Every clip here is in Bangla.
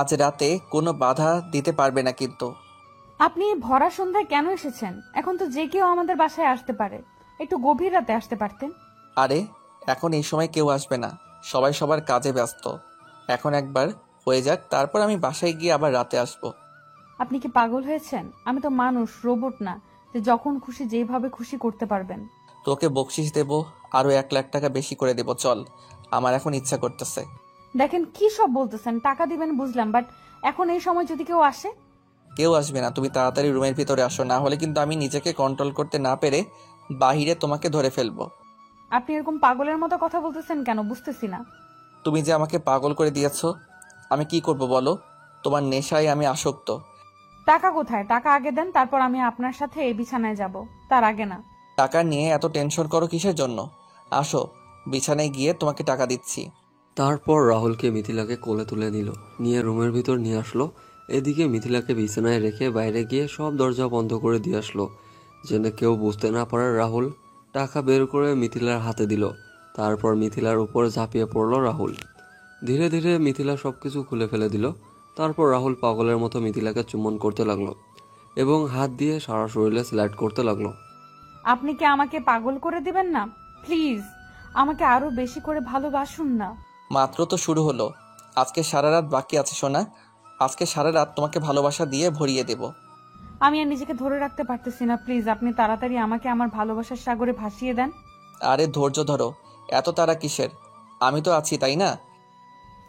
আজ রাতে কোনো বাধা দিতে পারবে না কিন্তু। আপনি ভরা সন্ধ্যায় কেন এসেছেন? এখন তো যে কেউ আমাদের বাসায় আসতে পারে, একটু গভীর রাতে আসতে পারতেন। আরে এখন এই সময় কেউ আসবে না, সবাই সবার কাজে ব্যস্ত। এখন একবার হয়ে যাক, তারপর আমি বাসায় গিয়ে আবার রাতে আসবো। আপনি কি পাগল হয়েছেন? আমি তো মানুষ, রোবট না যে যখন খুশি যেভাবে খুশি করতে পারবেন। তোকে বকশিস দেবো, আরো 1 লাখ টাকা বেশি করে দেবো, চল। আমার এখন ইচ্ছা করতেছে। দেখেন কি সব বলতেছেন, টাকা দিবেন বুঝলাম, বাট এখন এই সময় যদি কেউ আসে? কেউ আসবে না, তুমি তাড়াতাড়ি রুমের ভিতরে আসো, না হলে কিন্তু আমি নিজেকে কন্ট্রোল করতে না পেরে বাহিরে তোমাকে ধরে ফেলবো। আপনি এরকম পাগলের মতো কথা বলতেছেন কেন, বুঝতেছি না। তুমি যে আমাকে পাগল করে দিয়েছো, আমি কি করব বলো? তোমার নেশায় আমি আসক্ত। টাকা কোথায়? টাকা আগে দেন, তারপর আমি আপনার সাথে এই বিছানায় যাব, তার আগে না। টাকা নিয়ে এত টেনশন করো কিসের জন্য? আসো, বিছানায় গিয়ে তোমাকে টাকা দিচ্ছি। তারপর রাহুলকে মিথিলাকে কোলে তুলে নিল, নিয়ে রুমের ভিতর নিয়ে আসলো। এদিকে মিথিলাকে বিছানায় রেখে বাইরে গিয়ে সব দরজা বন্ধ করে দিয়ে আসলো, যেন কেউ বুঝতে না পারে। রাহুল টাকা বের করে মিথিলার হাতে দিল। তারপর মিথিলার উপর ঝাঁপিয়ে পড়ল রাহুল। ধীরে ধীরে মিথিলা সবকিছু খুলে ফেলে দিল। তারপর রাহুল পাগলের মতো মিথিলাকে চুম্বন করতে লাগলো এবং হাত দিয়ে সারা শরীরে স্লাইড করতে লাগলো। আপনি কি আমাকে পাগল করে দিবেন না? প্লিজ আমাকে আরো বেশি করে ভালোবাসুন না। মাত্র তো শুরু হলো, আজকে সারা রাত বাকি আছে সোনা। আজকে সারা রাত তোমাকে ভালোবাসা দিয়ে ভরিয়ে দেব। আমি আর নিজেকে ধরে রাখতে পারতেছি না, প্লিজ আপনি তাড়াতাড়ি আমাকে আমার ভালোবাসার সাগরে ভাসিয়ে দেন। আরে ধৈর্য ধরো, এত তাড়া কিসের? আমি তো আছি, তাই না?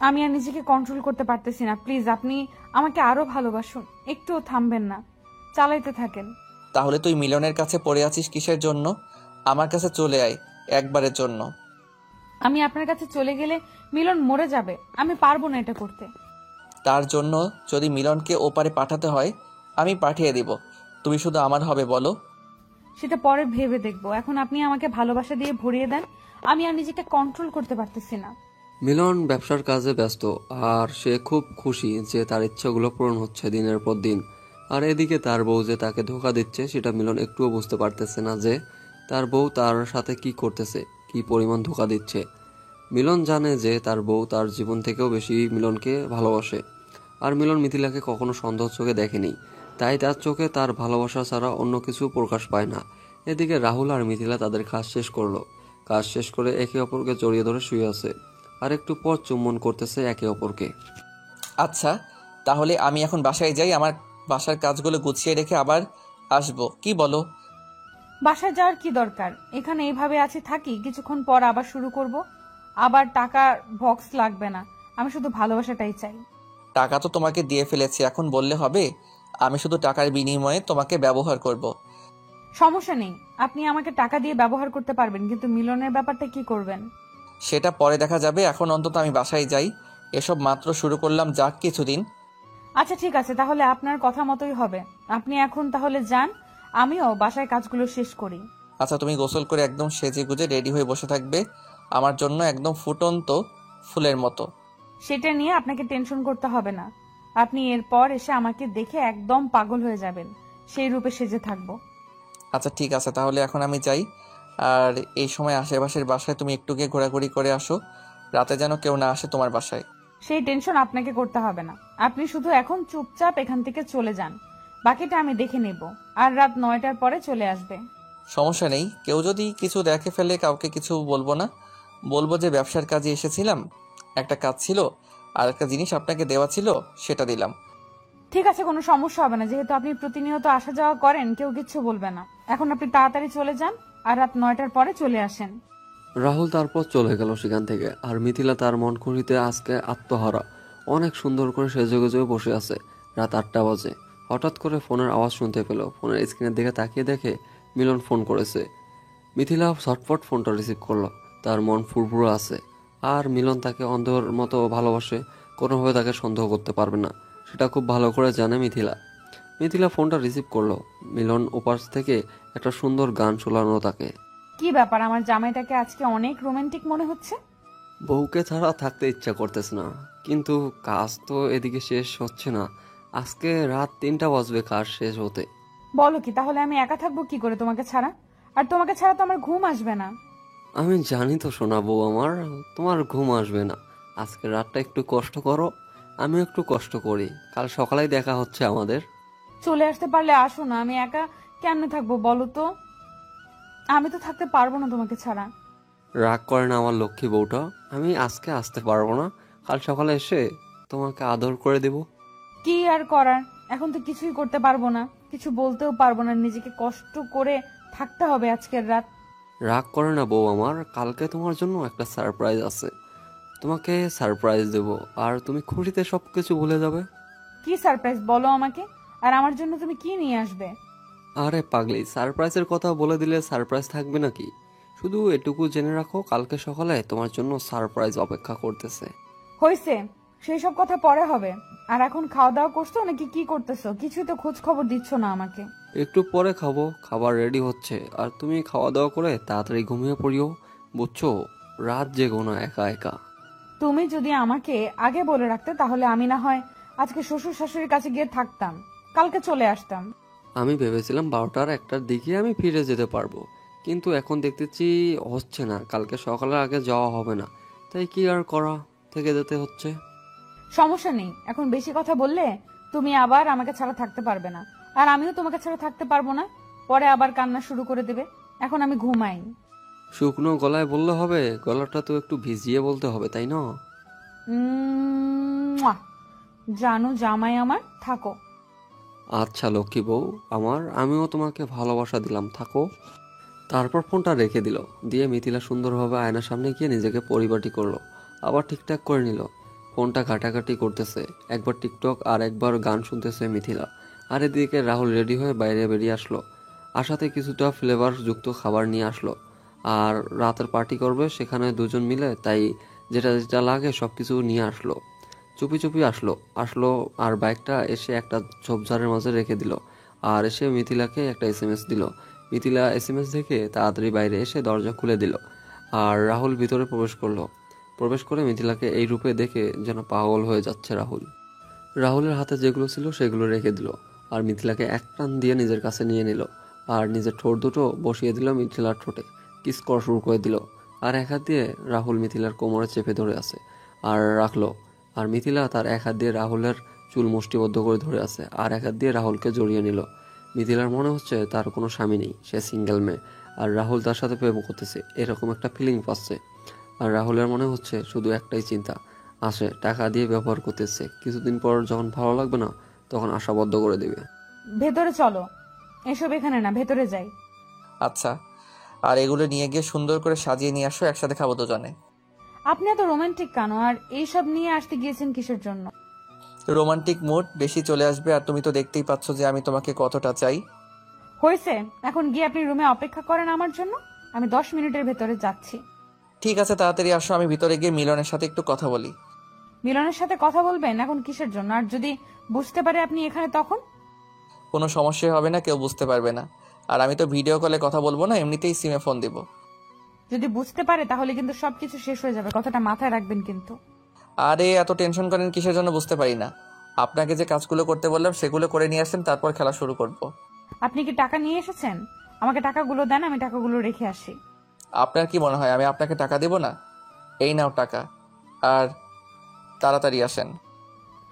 আমি আর নিজেকে কন্ট্রোল করতে পারতেছি না, প্লিজ আপনি আমাকে আরো ভালোবাসুন, একটুও থামবেন না, চালাইতে থাকেন। তাহলে তুই মিলনের কাছে পড়ে আছিস কিসের জন্য? আমার কাছে চলে আয় একবারের জন্য। আমি আপনার কাছে চলে গেলে মিলন মরে যাবে, আমি পারবো না এটা করতে। তার জন্য যদি মিলনকে ওপারে পাঠাতে হয়, আমি পাঠিয়ে দিব। তুমি শুধু আমার হবে বলো। সেটা পরে ভেবে দেখবো, এখন আপনি আমাকে ভালোবাসা দিয়ে ভরিয়ে দেন, আমি আর নিজেকে কন্ট্রোল করতে পারতেছি না। মিলন ব্যবসার কাজে ব্যস্ত, আর সে খুব খুশি যে তার ইচ্ছাগুলো পূরণ হচ্ছে দিনের পর দিন। আর এদিকে তার বউ যে তাকে ধোকা দিচ্ছে সেটা মিলন একটুও বুঝতে পারতেছে না, যে তার বউ তার সাথে কি করতেছে, কি পরিমাণ ধোকা দিচ্ছে। মিলন জানে যে তার বউ তার জীবন থেকেও বেশি মিলনকে ভালোবাসে। আর মিলন মিথিলাকে কখনো সন্দেহ চোখে দেখেনি, তাই তার চোখে তার ভালোবাসা ছাড়া অন্য কিছু প্রকাশ পায় না। এদিকে রাহুল আর মিথিলা তাদের কাজ শেষ করলো। কাজ শেষ করে একে অপরকে জড়িয়ে ধরে শুয়ে আছে, আর একটু পর চুম্বন করতেছে একে অপরকে। আচ্ছা, তাহলে আমি এখন বাসায় যাই, আমার বাসার কাজগুলো গুছিয়ে রেখে আবার আসবো, কি বলো? বাসায় যাওয়ার কি দরকার, এখানে এইভাবে আছি, থাকি, কিছুক্ষণ পর আবার শুরু করব। আবার টাকার বক্স লাগবে না, আমি শুধু ভালোবাসাটাই চাই। টাকা তো তোমাকে দিয়ে ফেলেছি, এখন বললে হবে? আমি শুধু টাকার বিনিময়ে তোমাকে ব্যবহার করব। সমস্যা নেই, আপনি আমাকে টাকা দিয়ে ব্যবহার করতে পারবেন, কিন্তু মিলনের ব্যাপারটা কি করবেন? সেটা পরে দেখা যাবে, এখন অন্তত আমি বাসায় যাই। এসব মাত্র শুরু করলাম, যাক কিছুদিন। আচ্ছা ঠিক আছে, তাহলে আপনার কথা মতোই হবে। আপনি এখন তাহলে যান, আমিও বাসায় কাজগুলো শেষ করি। আচ্ছা, তুমি গোসল করে একদম সেজে গুজে রেডি হয়ে বসে থাকবে আমার জন্য, একদম ফুটন্ত ফুলের মতো। সেটা নিয়ে আপনাকে টেনশন করতে হবে না, আপনি এরপর এসে আমাকে দেখে একদম পাগল হয়ে যাবেন, সেই রূপে সেজে থাকবো। আচ্ছা ঠিক আছে, তাহলে এখন আমি যাই। আর এই সময় আশেপাশের বাসায় তুমি একটু গিয়ে ঘোরাঘুরি করে আসো, রাতে যেন কেউ না আসে তোমার বাসায়। সেই টেনশন আপনাকে করতে হবে না, আপনি শুধু এখন চুপচাপ এখান থেকে চলে যান, বাকিটা আমি দেখে নেব। আর রাত 9টার পরে চলে আসবে। সমস্যা নেই, কেউ যদি কিছু দেখে ফেলে কাউকে কিছু বলবো না, বলবো যে ব্যবসার কাজে এসেছিলাম, একটা কাজ ছিল, আর একটা জিনিস আপনাকে দেওয়া ছিল, সেটা দিলাম। ঠিক আছে, কোনো সমস্যা হবে না, যেহেতু আপনি প্রতিনিয়ত আসা যাওয়া করেন, কেউ কিচ্ছু বলবে না। এখন আপনি তাড়াতাড়ি চলে যান, আর রাত 9টার পরে চলে আসেন। রাহুল তারপর চলে গেল সেখান থেকে। আর মিথিলা তার মন খুঁড়িতে আজকে আত্মহারা, অনেক সুন্দর করে সেজে গুজে বসে আছে। রাত 8টা বাজে। হঠাৎ করে ফোনের আওয়াজ শুনতে পেল। ফোনের স্ক্রিনের দিকে তাকিয়ে দেখে মিলন ফোন করেছে। মিথিলা ঝটফট ফোনটা রিসিভ করলো। তার মন ফুরফুরে আছে, আর মিলন তাকে অন্ধের মতো ভালোবাসে, কোনোভাবে তাকে সন্দেহ করতে পারবে না, সেটা খুব ভালো করে জানে মিথিলা। মিথিলা ফোনটা রিসিভ করলো। মিলন ওপাশ থেকে একটা সুন্দর গান শোনালো তাকে। কি ব্যাপার, আমার জামাইটাকে আজকে অনেক রোমান্টিক মনে হচ্ছে। বউকে ছাড়া থাকতে ইচ্ছা করতেছে না, কিন্তু কাজ তো এদিকে শেষ হচ্ছে না। আজকে রাত 3টা বাজবে কাজ শেষ হতে। বলো কি, তাহলে আমি একা থাকবো কি করে তোমাকে ছাড়া? আর তোমাকে ছাড়া তো আমার ঘুম আসবে না। আমি জানি তো শোনা বউ আমার, তোমার ঘুম আসবে না। আজকে রাতটা একটু কষ্ট করো, আমি একটু কষ্ট করি, কাল সকালেই দেখা হচ্ছে আমাদের। চলে আসতে পারলে আসো না, আমি একা কেমনে থাকবো বলো তো? আমি তো থাকতে পারবো না তোমাকে ছাড়া। রাগ করে না আমার লক্ষ্মী বউটা, আমি আজকে আসতে পারবো না, কাল সকালে এসে তোমাকে আদর করে দেব। কি আর করার, এখন তো কিছুই করতে পারবো না, কিছু বলতেও পারবো না, নিজেকে কষ্ট করে থাকতে হবে আজকের রাত। রাগ করে না বউ আমার, কালকে তোমার জন্য একটা সারপ্রাইজ আছে, তোমাকে সারপ্রাইজ দেব, আর তুমি খুশিতে সবকিছু ভুলে যাবে। কি সারপ্রাইজ বলো আমাকে, আর আমার জন্য তুমি কি নিয়ে আসবে? আরে পাগলি, সারপ্রাইজের কথা বলে দিলে সারপ্রাইজ থাকবে নাকি? শুধু এটুকু জেনে রাখো, কালকে সকালে তোমার জন্য সারপ্রাইজ অপেক্ষা করতেছে। হইছে, সেই সব কথা পরে হবে। আর এখন খাওয়া দাওয়া করছো নাকি কি করতেছো? কিছুই তো খোঁজ খবর দিচ্ছ না আমাকে। একটু পরে খাবো, খাবার রেডি হচ্ছে, আর তুমি খাওয়া দাওয়া করে তাড়াতাড়ি ঘুমিয়ে পড়িও, বুঝছো? রাত জেগো না একা একা। তুমি যদি আমাকে আগে বলে রাখতে তাহলে আমি না হয় আজকে শ্বশুর শাশুড়ির কাছে গিয়ে থাকতাম, কালকে চলে আসতাম। আমি ভেবেছিলাম 12টার 1টার দিকে আমি ফিরে যেতে পারবো, কিন্তু এখন দেখতেছি হচ্ছে না, কালকে সকালের আগে যাওয়া হবে না, তাই কি আর করা, থেকে যেতে হচ্ছে। সমস্যা নেই, এখন বেশি কথা বললে তুমি আবার আমাকে ছাড়া থাকতে পারবে না, আর আমিও তোমাকে ছাড়া থাকতে পারবো না, পরে আবার কান্না শুরু করে দেবে। এখন আমি ঘুমাই। শুকনো গলায় বললে হবে? গলাটা তো একটু ভিজিয়ে বলতে হবে, তাই না? মুয়া। জানো জামাই আমার, থাকো। আচ্ছা লক্ষ্মী বউ আমার, আমিও তোমাকে ভালোবাসা দিলাম, থাকো। তারপর ফোনটা রেখে দিল, দিয়ে মিথিলা সুন্দরভাবে আয়নার সামনে গিয়ে নিজেকে পরিপাটি করলো, আবার ঠিকঠাক করে নিল। ফোনটা ঘাটাঘাটি করতেছে, একবার টিকটক আর একবার গান শুনতেছে মিথিলা। আর এদিকে রাহুল রেডি হয়ে বাইরে বেরিয়ে আসলো, আসাতে কিছুটা ফ্লেভার যুক্ত খাবার নিয়ে আসলো। আর রাতের পার্টি করবে সেখানে দুজন মিলে, তাই যেটা যেটা লাগে সব কিছু নিয়ে আসলো। চুপি চুপি আসলো আসলো আর বাইকটা এসে একটা ঝোপঝাড়ের মাঝে রেখে দিল। আর এসে মিথিলাকে একটা এসএমএস দিল। মিথিলা এসএমএস দেখে তাড়াতাড়ি বাইরে এসে দরজা খুলে দিল। আর রাহুল ভিতরে প্রবেশ করলো। প্রবেশ করে মিথিলাকে এই রূপে দেখে যেন পাগল হয়ে যাচ্ছে রাহুল। রাহুলের হাতে যেগুলো ছিল সেগুলো রেখে দিল, আর মিথিলাকে এক টান দিয়ে নিজের কাছে নিয়ে নিল। আর নিজের ঠোঁট দুটো বসিয়ে দিল মিথিলার ঠোঁটে, কিস করা শুরু করে দিল। আর এক হাত দিয়ে রাহুল মিথিলার কোমরে চেপে ধরে আছে আর রাখলো। আর মিথিলা তার এক হাত দিয়ে রাহুলের চুল মুষ্টিবদ্ধ করে ধরে আছে, আর এক হাত দিয়ে রাহুলকে জড়িয়ে নিল। মিথিলার মনে হচ্ছে তার কোনো স্বামী নেই, সে সিঙ্গেল মেয়ে, আর রাহুল তার সাথে প্রেম করতেছে, এরকম একটা ফিলিং পাচ্ছে। আর রাহুলের মনে হচ্ছে শুধু একটাই চিন্তা, আসে টাকা দিয়ে ব্যবহার করতেছে, কিছুদিন পর যখন ভালো লাগবে না তখন আশাবদ্ধ করে দিবে। ভেতরে চলো, এসব এখানে না, ভেতরে যাই। আচ্ছা, আর এগুলো নিয়ে গিয়ে সুন্দর করে সাজিয়ে নিয়ে আসো, একসাথে খাবো দুজনে। আপনি এত রোমান্টিক কেন, আর এইসব নিয়ে আসতে গিয়েছেন কিসের জন্য? রোমান্টিক মুড বেশি চলে আসবে, আর তুমি তো দেখতেই পাচ্ছ যে আমি তোমাকে কতটা চাই। হয়েছে, এখন গিয়ে আপনি রুমে অপেক্ষা করেন আমার জন্য, আমি 10 মিনিটের ভেতরে যাচ্ছি। ঠিক আছে, তাড়াতাড়ি আসো, আমি ভিতরে গিয়ে মিলনের সাথে একটু কথা বলি। মিলনের সাথে কথা বলবেন এখন কিসের জন্য? আর যদি বুঝতে পারে আপনি এখানে, তখন? কোনো সমস্যা হবে না, কেউ বুঝতে পারবে না। আর আমি তো ভিডিও কলে কথা বলবো না, এমনিতেই সিমে ফোন দিব। যদি বুঝতে পারে তাহলে কিন্তু সবকিছু শেষ হয়ে যাবে, কথাটা মাথায় রাখবেন কিন্তু। আরে এত টেনশন করেন কিসের জন্য বুঝতে পারি না। আপনাকে যে কাজগুলো করতে বললাম সেগুলো করে নিয়ে আসেন, তারপর খেলা শুরু করব। আপনি কি টাকা নিয়ে এসেছেন? আমাকে টাকাগুলো দেন, আমি টাকাগুলো রেখে আসি। আপনার কি মনে হয় আমি আপনাকে টাকা দেব না? এই নাও টাকা, আর তাড়াতাড়ি আসেন।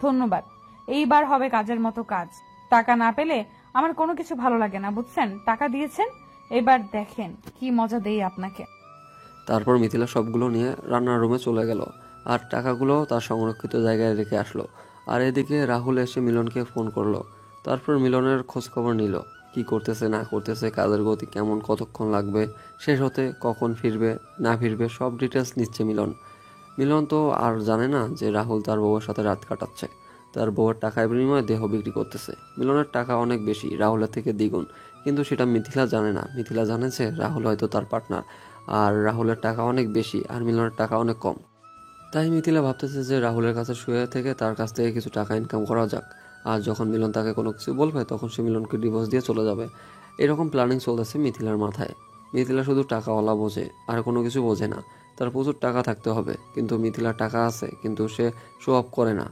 ধন্যবাদ, এইবার হবে কাজের মতো কাজ। টাকা না পেলে আমার কোনো কিছু ভালো লাগে না, বুঝছেন? টাকা দিয়েছেন, এবার দেখেন কি মজা দেই আপনাকে। তারপর মিথিলা সবগুলো নিয়ে রান্নার রুমে চলে গেল, আর টাকাগুলো তার সংরক্ষিত জায়গায় রেখে আসলো। আর এদিকে রাহুল এসে মিলনকে ফোন করলো। তারপর মিলনের খোঁজখবর নিল, কি করতেছে না করতেছে, কাজের গতি কেমন, কতক্ষণ লাগবে শেষ হতে, কখন ফিরবে না ফিরবে, সব ডিটেলস নিচ্ছে মিলন। মিলন তো আর জানে না যে রাহুল তার বউয়ের সাথে রাত কাটাচ্ছে, তার বউয়ের টাকার বিনিময়ে দেহ বিক্রি করতেছে। মিলনের টাকা অনেক বেশি, রাহুলের থেকে দ্বিগুণ, কিন্তু সেটা মিথিলা জানে না। মিথিলা জানে যে রাহুল হয়তো তার পার্টনার, আর রাহুলের টাকা অনেক বেশি আর মিলনের টাকা অনেক কম। তাই মিথিলা ভাবতেছে যে রাহুলের কাছে শুয়ে থেকে তার কাছ থেকে কিছু টাকা ইনকাম করা যাক, আর যখন মিলন তাকে কোনো কিছু বলবে তখন সে মিলনকে ডিভোর্স দিয়ে চলে যাবে। এরকম প্ল্যানিং চলতেছে মিথিলার মাথায়। মিথিলা শুধু টাকাওয়ালা বোঝে, আর কোনো কিছু বোঝে না। তার প্রচুর টাকা থাকতে হবে, কিন্তু মিথিলার টাকা আছে কিন্তু সে শো অফ করে না।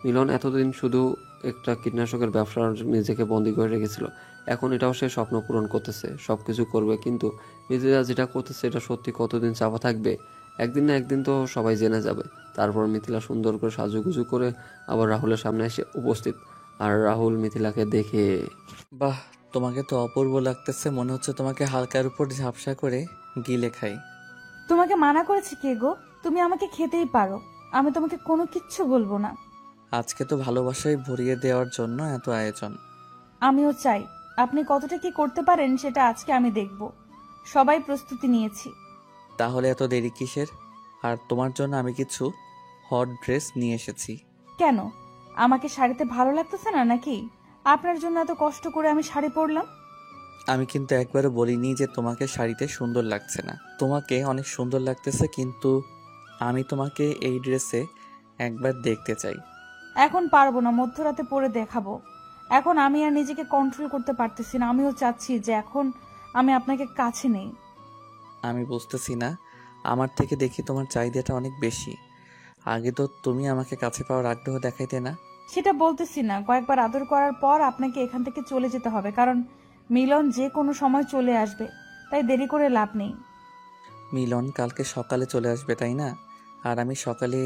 মিলন এতদিন শুধু একটা কীটনাশকের ব্যবসার নিজেকে বন্দি করে রেখেছিল, এখন এটাও সে স্বপ্ন পূরণ করতেছে, সব কিছু করবে, কিন্তু মিথিলা যেটা করতেছে এটা সত্যি কতদিন চাপা থাকবে একদিন না একদিন তো সবাই জেনে যাবে। তারপর মিথিলা সুন্দর করে সাজুগুজু করে আবার রাহুলের সামনে এসে উপস্থিত। আর রাহুল মিথিলাকে দেখে, বাহ, তোমাকে তো অপূর্ব লাগতেছে, মনে হচ্ছে তোমাকে হালকার উপর ঝাপসা করে গিলে খাই। তোমাকে মানা করেছি কে গো? তুমি আমাকে খেতেই পারো, আমি তোমাকে কোনো কিচ্ছু বলবো না। আজকে তো ভালোবাসায় ভরিয়ে দেওয়ার জন্য এত আয়োজন। আমিও চাই আপনি কতটা কি করতে পারেন সেটা আজকে আমি দেখব। সবাই প্রস্তুতি নিয়েছি। তাহলে এত দেরি কিসের? আর তোমার জন্য আমি কিছু হট ড্রেস নিয়ে এসেছি। কেন, আমাকে শাড়িতে ভালো লাগতেছে না নাকি? আপনার জন্য এত কষ্ট করে আমি শাড়ি পরলাম। আমি কিন্তু একবারও বলিনি যে তোমাকে শাড়িতে সুন্দর লাগছে না। তোমাকে অনেক সুন্দর লাগতেছে, কিন্তু আমি তোমাকে এই ড্রেসে একবার দেখতে চাই। এখন পারবো না, মধ্যরাতে পরে দেখাবো। এখন আমি আর নিজেকে কন্ট্রোল করতে পারতেছি না। আমিও চাচ্ছি যে এখন আমি আপনাকে কাছে নেই। আমি বুঝতেছি না, আমার থেকে দেখি তোমার চাহিদাটা অনেক বেশি। আগে তো তুমি আমাকে কাছে পাওয়ার আগ্রহ দেখাইতে না। সেটা বলতেছি না, কয়েকবার আদর করার পর আপনাকে এখান থেকে চলে যেতে হবে, কারণ মিলন যে কোনো সময় চলে আসবে, তাই দেরি করে লাভ নেই। মিলন কালকে সকালে চলে আসবে, তাই না? আর আমি সকালে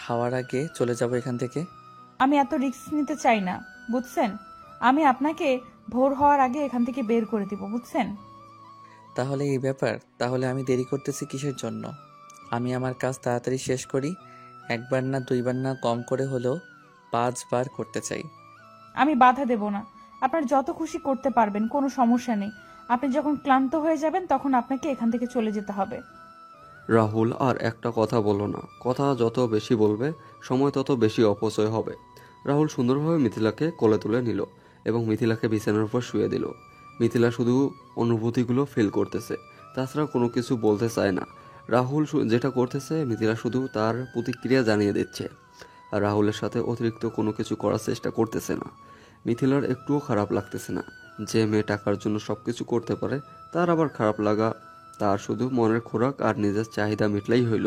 হাওয়ার আগে চলে যাব এখান থেকে। আমি এত রিস্ক নিতে চাই না, বুঝছেন? আমি আপনাকে ভোর হওয়ার আগে এখান থেকে বের করে দিব, বুঝছেন? তাহলে এই ব্যাপার, তাহলে আমি দেরি করতেছি কিসের জন্য? আমি আমার কাজ তাড়াতাড়ি শেষ করি। একবার না দুইবার না, কম করে হলেও 5 বার করতে চাই। আমি বাধা দেব না, আপনার যত খুশি করতে পারবেন, কোনো সমস্যা নেই। আপনি যখন ক্লান্ত হয়ে যাবেন তখন আপনাকে এখান থেকে চলে যেতে হবে। রাহুল আর একটা কথা বলল না। কথা যত বেশি বলবে সময় তত বেশি অপচয় হবে। রাহুল সুন্দরভাবে মিথিলাকে কোলে তুলে নিল এবং মিথিলাকে বিছানার উপর শুয়ে দিল। মিথিলা শুধু অনুভূতিগুলো ফিল করতেছে, তাছাড়া কোনো কিছু বলতে চায় না। রাহুল যেটা করতেছে মিথিলা শুধু তার প্রতিক্রিয়া জানিয়ে দিচ্ছে, আর রাহুলের সাথে অতিরিক্ত কোনো কিছু করার চেষ্টা করতেছে না। মিথিলার একটুও খারাপ লাগতেছে না। যে মেয়ে টাকার জন্য সবকিছু করতে পারে তার আবার খারাপ লাগা? তার শুধু মনের খোরাক আর নিজের চাহিদা মিটলেই হইল।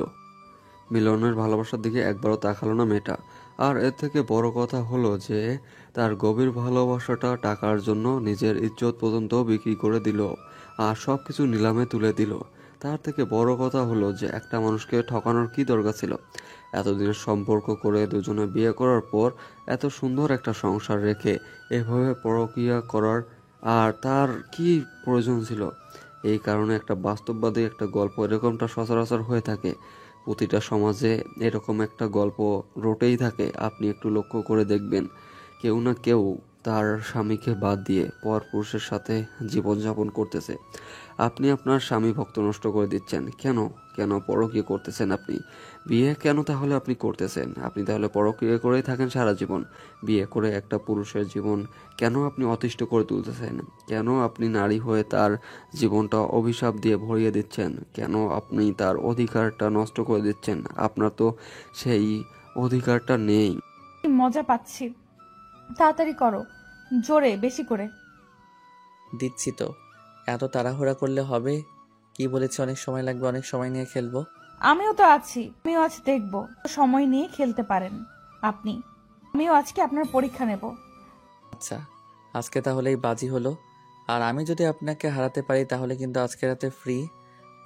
মিলনের ভালোবাসার দিকে একবারও তাকালো না মেয়েটা। আর এর থেকে বড় কথা হলো যে তার গভীর ভালোবাসাটা টাকার জন্য নিজের ইজ্জত পর্যন্ত বিক্রি করে দিল, আর সব কিছু নিলামে তুলে দিল। তার থেকে বড় কথা হলো যে একটা মানুষকে ঠকানোর কি দরকার ছিল? এতদিনের সম্পর্ক করে দুজনে বিয়ে করার পর এত সুন্দর একটা সংসার রেখে এভাবে পরকীয়া করার আর তার কি প্রয়োজন ছিল? এই কারণে একটা বাস্তববাদী একটা গল্প এরকমটা সচরাচর হয়ে থাকে। প্রতিটা সমাজে এরকম একটা গল্প রটেই থাকে। আপনি একটু লক্ষ্য করে দেখবেন, কেউ না কেউ তার স্বামীকে বাদ দিয়ে পরপুরুষের সাথে জীবনযাপন করতেছে। আপনি আপনার স্বামী ভক্ত নষ্ট করে দিচ্ছেন কেন? কেন পরকীয়া করতেছেন আপনি? বিয়ে কেন তাহলে আপনি করতেছেন? আপনি তাহলে পরকীয়া করেই থাকেন সারা জীবন। বিয়ে করে একটা পুরুষের জীবন কেন আপনি অতিষ্ঠ করে তুলতেছেন? কেন আপনি নারী হয়ে তার জীবনটা অভিশাপ দিয়ে ভরিয়ে দিচ্ছেন? কেন আপনি তার অধিকারটা নষ্ট করে দিচ্ছেন? আপনার তো সেই অধিকারটা নেই। মজা পাচ্ছি, তাড়াতাড়ি করো, জোরে, বেশি করে। দিচ্ছি তো। এত তাড়াহুড়া করলে হবে? কি বলেছি অনেক সময় লাগবে, অনেক সময় নিয়ে খেলবো। আমিও তো আছি, আমিও আজ দেখবো, সময় নিয়ে খেলতে পারেন আপনি। আমিও আজকে আপনার পরীক্ষা নেব। আচ্ছা, আজকে তাহলে এই বাজি হলো। আর আমি যদি আপনাকে হারাতে পারি তাহলে কিন্তু আজকে রাতে ফ্রি।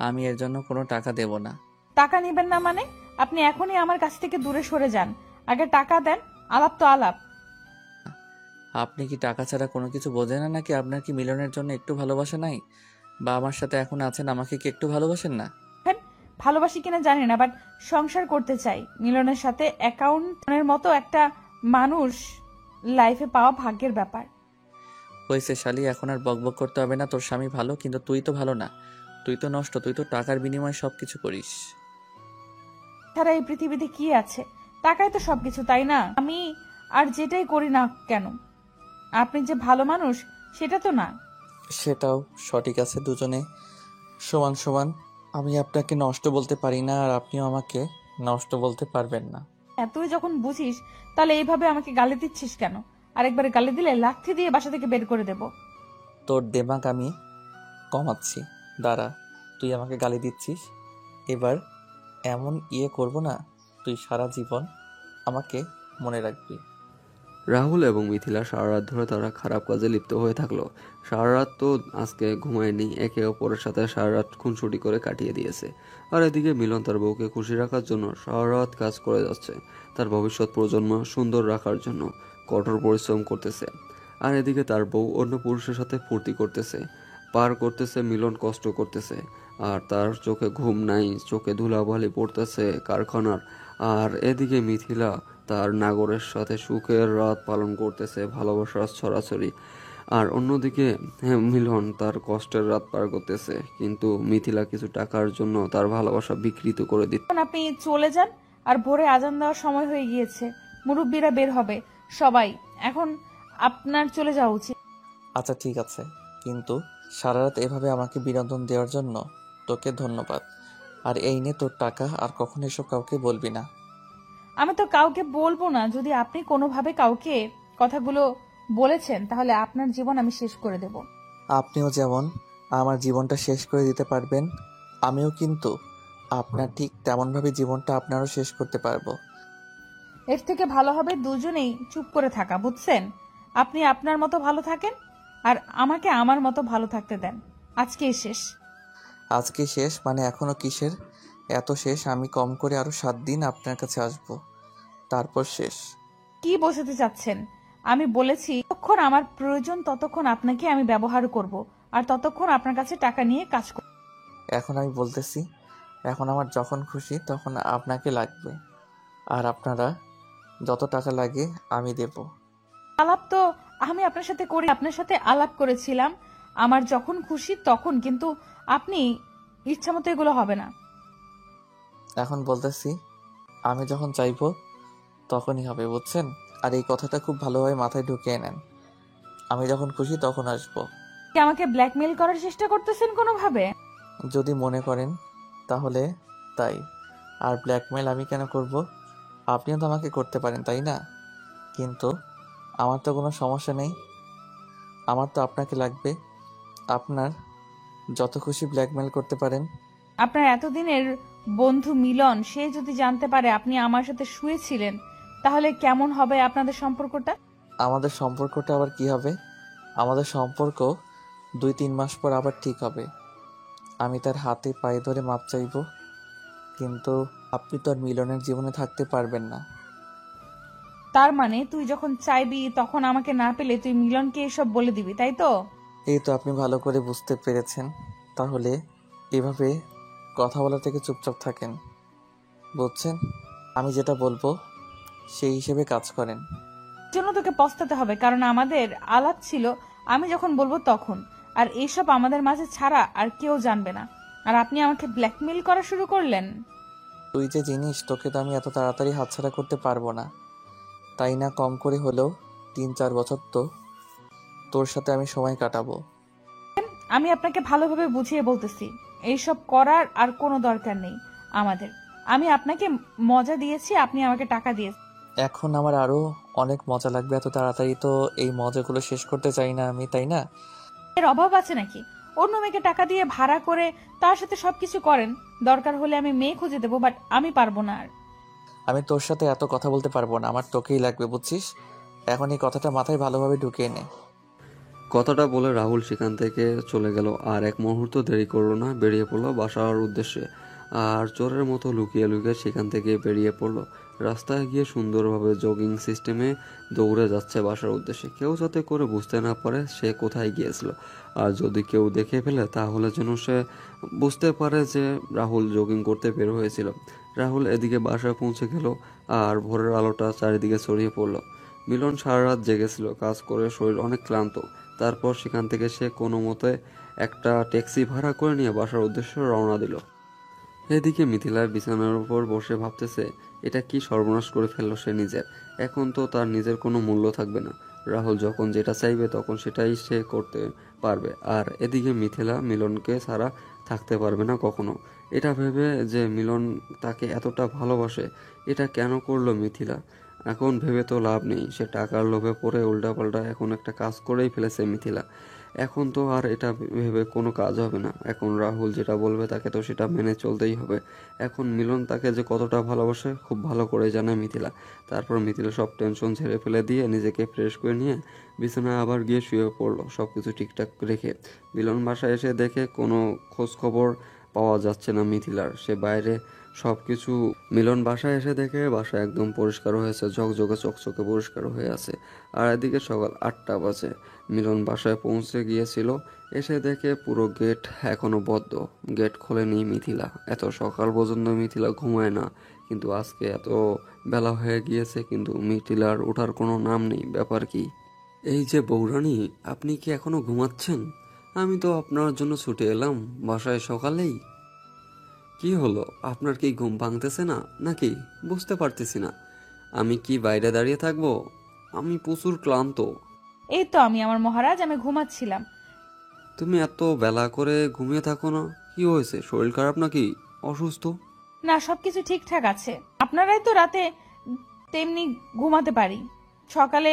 আমি এর জন্য কোনো টাকা দেব না। টাকা নেবেন না মানে? আপনি এখনই আমার কাছ থেকে দূরে সরে যান, আগে টাকা দেন। আলাপ তো আলাপ। আপনি কি টাকা ছাড়া কোনো কিছু বোঝেন না নাকি? আপনার কি মিলনের জন্য একটু ভালোবাসা নাই? বা আমার সাথে এখন আছেন, আমাকে কি একটু ভালোবাসেন না? হ্যাঁ, ভালোবাসি কিনা জানি না, বাট সংসার করতে চাই মিলনের সাথে। অ্যাকাউন্টের মতো একটা মানুষ লাইফে পাওয়া ভাগ্যের ব্যাপার। হয়েছে শালি, এখন আর বকবক করতে হবে না। তোর স্বামী ভালো, কিন্তু তুই তো ভালো না। তুই তো নষ্ট, তুই তো টাকার বিনিময়ে সবকিছু করিস। ছাড়া এই পৃথিবীতে কি আছে? টাকাই তো সবকিছু, তাই না? আমি আর যেটাই করি না কেন, আপনি যে ভালো মানুষ সেটা তো না। সেটাও সঠিক আছে, দুজনে সমান সমান। আমি আপনাকে নষ্ট বলতে পারি না, আর আপনিও আমাকে নষ্ট বলতে পারবেন না। হ্যাঁ, তুই যখন বুঝিস তাহলে এইভাবে আমাকে গালি দিচ্ছিস কেন? আরেকবার গালি দিলে লাথি দিয়ে বাসা থেকে বের করে দেব। তোর দেমাগ আমি কমাচ্ছি, দাঁড়া। তুই আমাকে গালি দিচ্ছিস, এবার এমন করব না, তুই সারা জীবন আমাকে মনে রাখবি। রাহুল এবং মিথিলা সারা রাত ধরে তারা খারাপ কাজে লিপ্ত হয়ে থাকলো। সারা রাত তো আজকে ঘুমায়নি, একে অপরের সাথে সারা রাত খুনসুটি করে কাটিয়ে দিয়েছে। আর এদিকে মিলন তার বউকে খুশি রাখার জন্য সারা রাত কাজ করে যাচ্ছে, তার ভবিষ্যৎ প্রজন্ম সুন্দর রাখার জন্য কঠোর পরিশ্রম করতেছে। আর এদিকে তার বউ অন্য পুরুষের সাথে ফুর্তি করতেছে, পার করতেছে, মিলন কষ্ট করতেছে। আর তার চোখে ঘুম নাই, চোখে ধুলাবালি পড়তেছে কারখানার। আর এদিকে মিথিলা তার নাগরের সাথে সুখের রাত পালন করতেছে, ভালোবাসার ছড়াছড়ি। আর অন্যদিকে মিলন তার কষ্টের রাত পার করতেছে, কিন্তু মিথিলা কিছু টাকার জন্য তার ভালোবাসা বিকৃত করে দিচ্ছে। এখন আপনি চলে যান, আর ভোরে আজান দেওয়ার সময় হয়ে গিয়েছে, মুরব্বীরা বের হবে সবাই, এখন আপনার চলে যাওয়া উচিত। আচ্ছা ঠিক আছে, কিন্তু সারা রাত এভাবে আমাকে বিনোদন দেওয়ার জন্য তোকে ধন্যবাদ। আর এই নে তোর টাকা, আর কখনো এসব কাউকে বলবি না। আমি তো কাউকে বলবো না। যদি আপনি কোনোভাবে কাউকে কথাগুলো বলেছেন তাহলে আপনার জীবন আমি শেষ করে দেব। আপনিও যেমন আমার জীবনটা শেষ করে দিতে পারবেন, আমিও কিন্তু আপনার ঠিক তেমনভাবে জীবনটা আপনারও শেষ করতে পারবো। এর থেকে ভালো হবে দুজনেই চুপ করে থাকা, বুঝছেন? আপনি আপনার মতো ভালো থাকেন, আর আমাকে আমার মতো ভালো থাকতে দেন। আজকেই শেষ। আজকে শেষ মানে এখনো কিসের এত শেষ? আমি কম করে আরো 7 দিন আপনার কাছে আসবো, তারপর শেষ। কি বোঝাতে চাচ্ছেন? আমি বলেছি যতক্ষণ আমার প্রয়োজন ততক্ষণ আপনাকে আমি ব্যবহার করব, আর ততক্ষণ আপনার কাছে টাকা নিয়ে কাজ করব। এখন আমি বলতেছি, এখন আমার যখন খুশি তখন আপনাকে লাগবে, আর আপনারা যত টাকা লাগে আমি দেব। আলাপ তো আমি আপনার সাথে করি, আপনার সাথে আলাপ করেছিলাম আমার যখন খুশি তখন, কিন্তু আপনি ইচ্ছা মতো এগুলো হবে না। এখন বলতেছি, আমি যখন চাইবো তখনই হবে, বুঝছেন? আর এই কথাটা খুব ভালোভাবে মাথায় ঢুকিয়ে নেন, আমি যখন খুশি তখন আসবো। কি আমাকে ব্ল্যাকমেল করার চেষ্টা করতেছেন কোনোভাবে? যদি মনে করেন তাহলে তাই। আর ব্ল্যাকমেল আমি কেন করব? আপনিও তো আমাকে করতে পারেন, তাই না? কিন্তু আমার তো কোনো সমস্যা নেই, আমার তো আপনাকে লাগবে। আপনার যত খুশি ব্ল্যাকমেল করতে পারেন। আপনার এতদিনের বন্ধু মিলন, সে যদি জানতে পারে আপনি আমার সাথে শুয়েছিলেন তাহলে কেমন হবে আপনাদের সম্পর্কটা? আমাদের সম্পর্কটা আবার কি হবে? আমাদের সম্পর্ক 2-3 মাস পর আবার ঠিক হবে। আমি তার হাতে পায়ে ধরে মাপ চাইবো, কিন্তু আপনি তো আর মিলনের জীবনে থাকতে পারবেন না। তার মানে তুই যখন চাইবি তখন আমাকে না পেলে তুই মিলনকে এসব বলে দিবি, তাই তো? এই তো আপনি ভালো করে বুঝতে পেরেছেন। তাহলে এভাবে কথা বলা থেকে চুপচাপ থাকেন, বুঝছেন? আমি যেটা বলবো সেই হিসেবে কাজ করেন। জন্য তোকে পস্তাতে হবে, কারণ আমাদের আলাপ ছিল আমি যখন বলবো তখন, আর এইসব আমাদের মাঝে ছাড়া আর কেউ জানবে না। আর আপনি আমাকে ব্ল্যাকমেল করা শুরু করলেন। তুই যে জিনিস, তোকে তো আমি এত তাড়াতাড়ি হাতছাড়া করতে পারবো না, তাই না? কম করে হলেও 3-4 বছর তো তোর সাথে আমি সময় কাটাবো। আমি আপনাকে ভালোভাবে বুঝিয়ে বলতেছি, এইসব করার আর কোনো দরকার নেই আমাদের। আমি আপনাকে মজা দিয়েছি, আপনি আমাকে টাকা দিয়েছেন। এখন আমার আরো অনেক মজা লাগবে, এত তাড়াতাড়ি তো এই মজাগুলো শেষ করতে চাই না আমি, তাই না? এর অভাব আছে নাকি? অন্য মেয়েকে টাকা দিয়ে ভাড়া করে তার সাথে সবকিছু করেন, দরকার হলে আমি মেয়ে খুঁজে দেবো, বাট আমি পারবো না। আর আমি তোর সাথে এত কথা বলতে পারবো না, আমার তোকেই লাগবে, বুঝছিস? এখন এই কথাটা মাথায় ভালোভাবে ঢুকিয়ে নে। কথাটা বলে রাহুল সেখান থেকে চলে গেল, আর এক মুহূর্ত দেরি করলো না, বেরিয়ে পড়লো বাসার উদ্দেশ্যে। আর চোরের মতো লুকিয়ে লুকিয়ে সেখান থেকে বেরিয়ে পড়লো। রাস্তায় গিয়ে সুন্দরভাবে জগিং সিস্টেমে দৌড়ে যাচ্ছে বাসার উদ্দেশ্যে, কেউ যাতে করে বুঝতে না পারে সে কোথায় গিয়েছিল। আর যদি কেউ দেখে ফেলে তাহলে যেন সে বুঝতে পারে যে রাহুল জগিং করতে বের হয়েছিল। রাহুল এদিকে বাসায় পৌঁছে গেল, আর ভোরের আলোটা চারিদিকে ছড়িয়ে পড়লো। মিলন সারা রাত জেগেছিল, কাজ করে শরীর অনেক ক্লান্ত। তারপর সেখান থেকে সে কোনো মতে একটা ট্যাক্সি ভাড়া করে নিয়ে বাসার উদ্দেশ্যে রওনা দিল। এদিকে মিথিলা বিছানার উপর বসে ভাবতেছে, এটা কি সর্বনাশ করে ফেললো সে নিজের। এখন তো তার নিজের কোনো মূল্য থাকবে না, রাহুল যখন যেটা চাইবে তখন সেটাই সে করতে পারবে। আর এদিকে মিথিলা মিলনকে ছাড়া থাকতে পারবে না কখনো। এটা ভেবে যে মিলন তাকে এতটা ভালোবাসে, এটা কেন করলো মিথিলা? এখন ভেবে তো লাভ নেই, সে টাকার লোভে পড়ে উল্টাপাল্টা এখন একটা কাজ করেই ফেলেছে মিথিলা। এখন তো আর এটা ভেবে কোনো কাজ হবে না। এখন রাহুল যেটা বলবে তাকে তো সেটা মেনে চলতেই হবে। এখন মিলন তাকে যে কতটা ভালোবাসে খুব ভালো করে জানে মিথিলা। তারপর মিথিলা সব টেনশন ঝেড়ে ফেলে দিয়ে নিজেকে ফ্রেশ করে নিয়ে বিছানায় আবার গিয়ে শুয়ে পড়লো সব কিছু ঠিকঠাক রেখে। মিলন বাসায় এসে দেখে কোনো খোঁজ খবর পাওয়া যাচ্ছে না মিথিলার। সে বাইরে সব কিছু মিলন বাসায় এসে দেখে বাসা একদম পরিষ্কার হয়েছে, ঝকঝকে চকচকে পরিষ্কার হয়ে আছে। আর এদিকে সকাল 8টা বাজে। মিলন বাসায় পৌঁছে গিয়েছিল, এসে দেখে পুরো গেট এখনো বদ্ধ। গেট খোলেনি মিথিলা। এত সকাল পর্যন্ত মিথিলা ঘুমায় না, কিন্তু আজকে এত বেলা হয়ে গিয়েছে কিন্তু মিথিলার ওঠার কোনো নাম নেই। ব্যাপার কি? এই যে বৌরানী, আপনি কি এখনো ঘুমাচ্ছেন? আমি তো আপনার জন্য ছুটে এলাম বাসায় সকালেই। কি হলো, আপনার কি ঘুম ভাঙতেছে না নাকি? বুঝতে পারতেছি না। আমি কি বাইরে দাঁড়িয়ে থাকবো? আমি প্রচুর ক্লান্ত। এই তো আমি মহারাজ, আমি ঘুমাচ্ছিলাম। তুমি এত বেলা করে ঘুমিয়ে থাকো না? কি হয়েছে, শরীর খারাপ নাকি? অসুস্থ? না, সবকিছু ঠিকঠাক আছে। আপনারাই তো রাতে তেমনি ঘুমাতে পারি। সকালে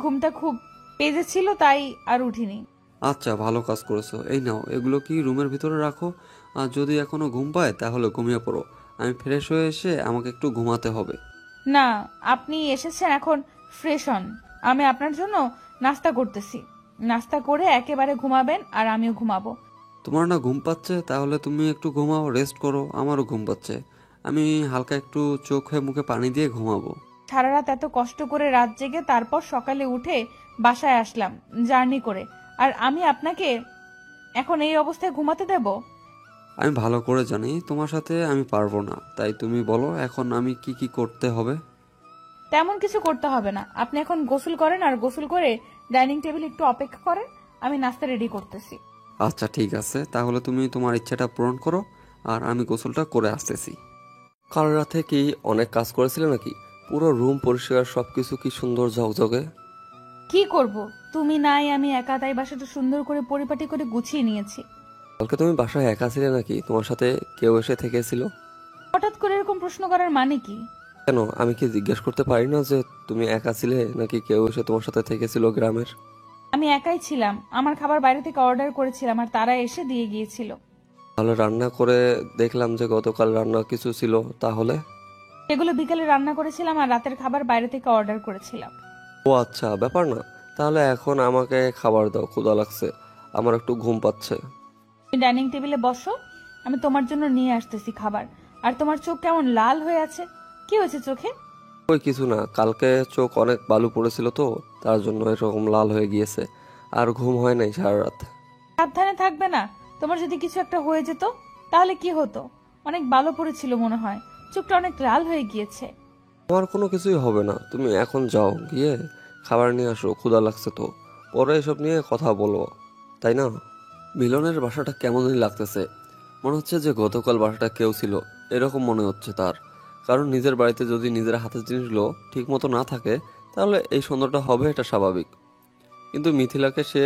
ঘুমটা খুব পেজে ছিল, তাই আর উঠিনি। আচ্ছা, ভালো কাজ করেছো। এই নাও, এগুলো কি রুমের ভিতরে রাখো। আর যদি এখনো ঘুম পায় তাহলে ঘুমিয়ে পড়ো। আমি ফ্রেশ হয়ে এসে আমাকে একটু ঘুমাতে হবে। না, আপনি এসেছেন, এখন ফ্রেশ হন। আমি আপনার জন্য নাস্তা করতেছি। নাস্তা করে একেবারে ঘুমাবেন আর আমিও ঘুমাবো। তোমার না ঘুম পাচ্ছে? তাহলে তুমি একটু ঘুমাও, রেস্ট করো। আমারও ঘুম পাচ্ছে। আমি হালকা একটু চোখে মুখে পানি দিয়ে ঘুমাবো। সারা রাত এত কষ্ট করে রাত জেগে তারপর সকালে উঠে বাসায় আসলাম জার্নি করে, আর আমি আপনাকে এখন এই অবস্থায় ঘুমাতে দেব? আমি ভালো করে জানি তোমার সাথে আমি পারবো না, তাই তুমি বলো এখন আমি কি কি করতে হবে। তেমন কিছু করতে হবে না। আপনি এখন গোসল করেন, আর গোসল করে ডাইনিং টেবিল একটু অপেক্ষা করেন, আমি নাস্তা রেডি করতেছি। আচ্ছা ঠিক আছে, তাহলে তুমি তোমার ইচ্ছাটা পূরণ করো আর আমি গোসলটা করে আসতেছি। কাল রাতে কি অনেক কাজ করেছিলে নাকি? পুরো রুম পরিষ্কার, সবকিছু কি সুন্দর ঝকঝকে। কি করব, তুমি নাই, আমি একা, তাই বাসাটা সুন্দর করে পরিপাটি করে গুছিয়ে নিয়েছি। কালকে তুমি বাসায় একা ছিলে নাকি তোমার সাথে কেউ এসে থেকেছিল? হঠাৎ করে এরকম প্রশ্ন করার মানে কি? কেন, আমি কি জিজ্ঞেস করতে পারি না যে তুমি একা ছিলে নাকি কেউ এসে তোমার সাথে থেকেছিল গ্রামের? আমি একাই ছিলাম। আমার খাবার বাইরে থেকে অর্ডার করেছিলাম আর তারা এসে দিয়ে গিয়েছিল। তাহলে রান্না করে দেখলাম যে গতকাল রান্না কিছু ছিল, তাহলে? সেগুলো বিকেলে রান্না করেছিলাম আর রাতের খাবার বাইরে থেকে অর্ডার করেছিলাম। ও আচ্ছা, ব্যাপার না। তাহলে এখন আমাকে খাবার দাও, ক্ষুধা লাগছে, আমার একটু ঘুম পাচ্ছে। তুমি ডাইনিং টেবিলে বসো, আমি তোমার জন্য নিয়ে আসতেছি খাবার। আর তোমার চোখ কেমন লাল হয়ে আছে, কি হয়েছে চোখে? ওই কিছু না, কালকে চোখ অনেক বালু পড়েছিল তো, তার জন্য এরকম লাল হয়ে গিয়েছে। আর ঘুম হয় নাই সারা রাত। সাবধানে থাকবে না? তোমার যদি কিছু একটা হয়ে যেত তাহলে কি হতো? অনেক ভালো পড়েছিল মনে হয়, চোখটা অনেক লাল হয়ে গিয়েছে। আমার কোনো কিছুই হবে না, তুমি এখন যাও, গিয়ে খাবার নিয়ে আসো, ক্ষুধা লাগছে তো। পরে এসব নিয়ে কথা বলবো, তাই না? মিলনের বাসাটা কেমনই লাগতেছে। মনে হচ্ছে যে গতকাল বাসাটা কেউ ছিল, এরকম মনে হচ্ছে তার। কারণ নিজের বাড়িতে যদি নিজের হাতের জিনিসগুলো ঠিক মতো না থাকে তাহলে এই সন্দেহটা হবে, এটা স্বাভাবিক। কিন্তু মিথিলাকে সে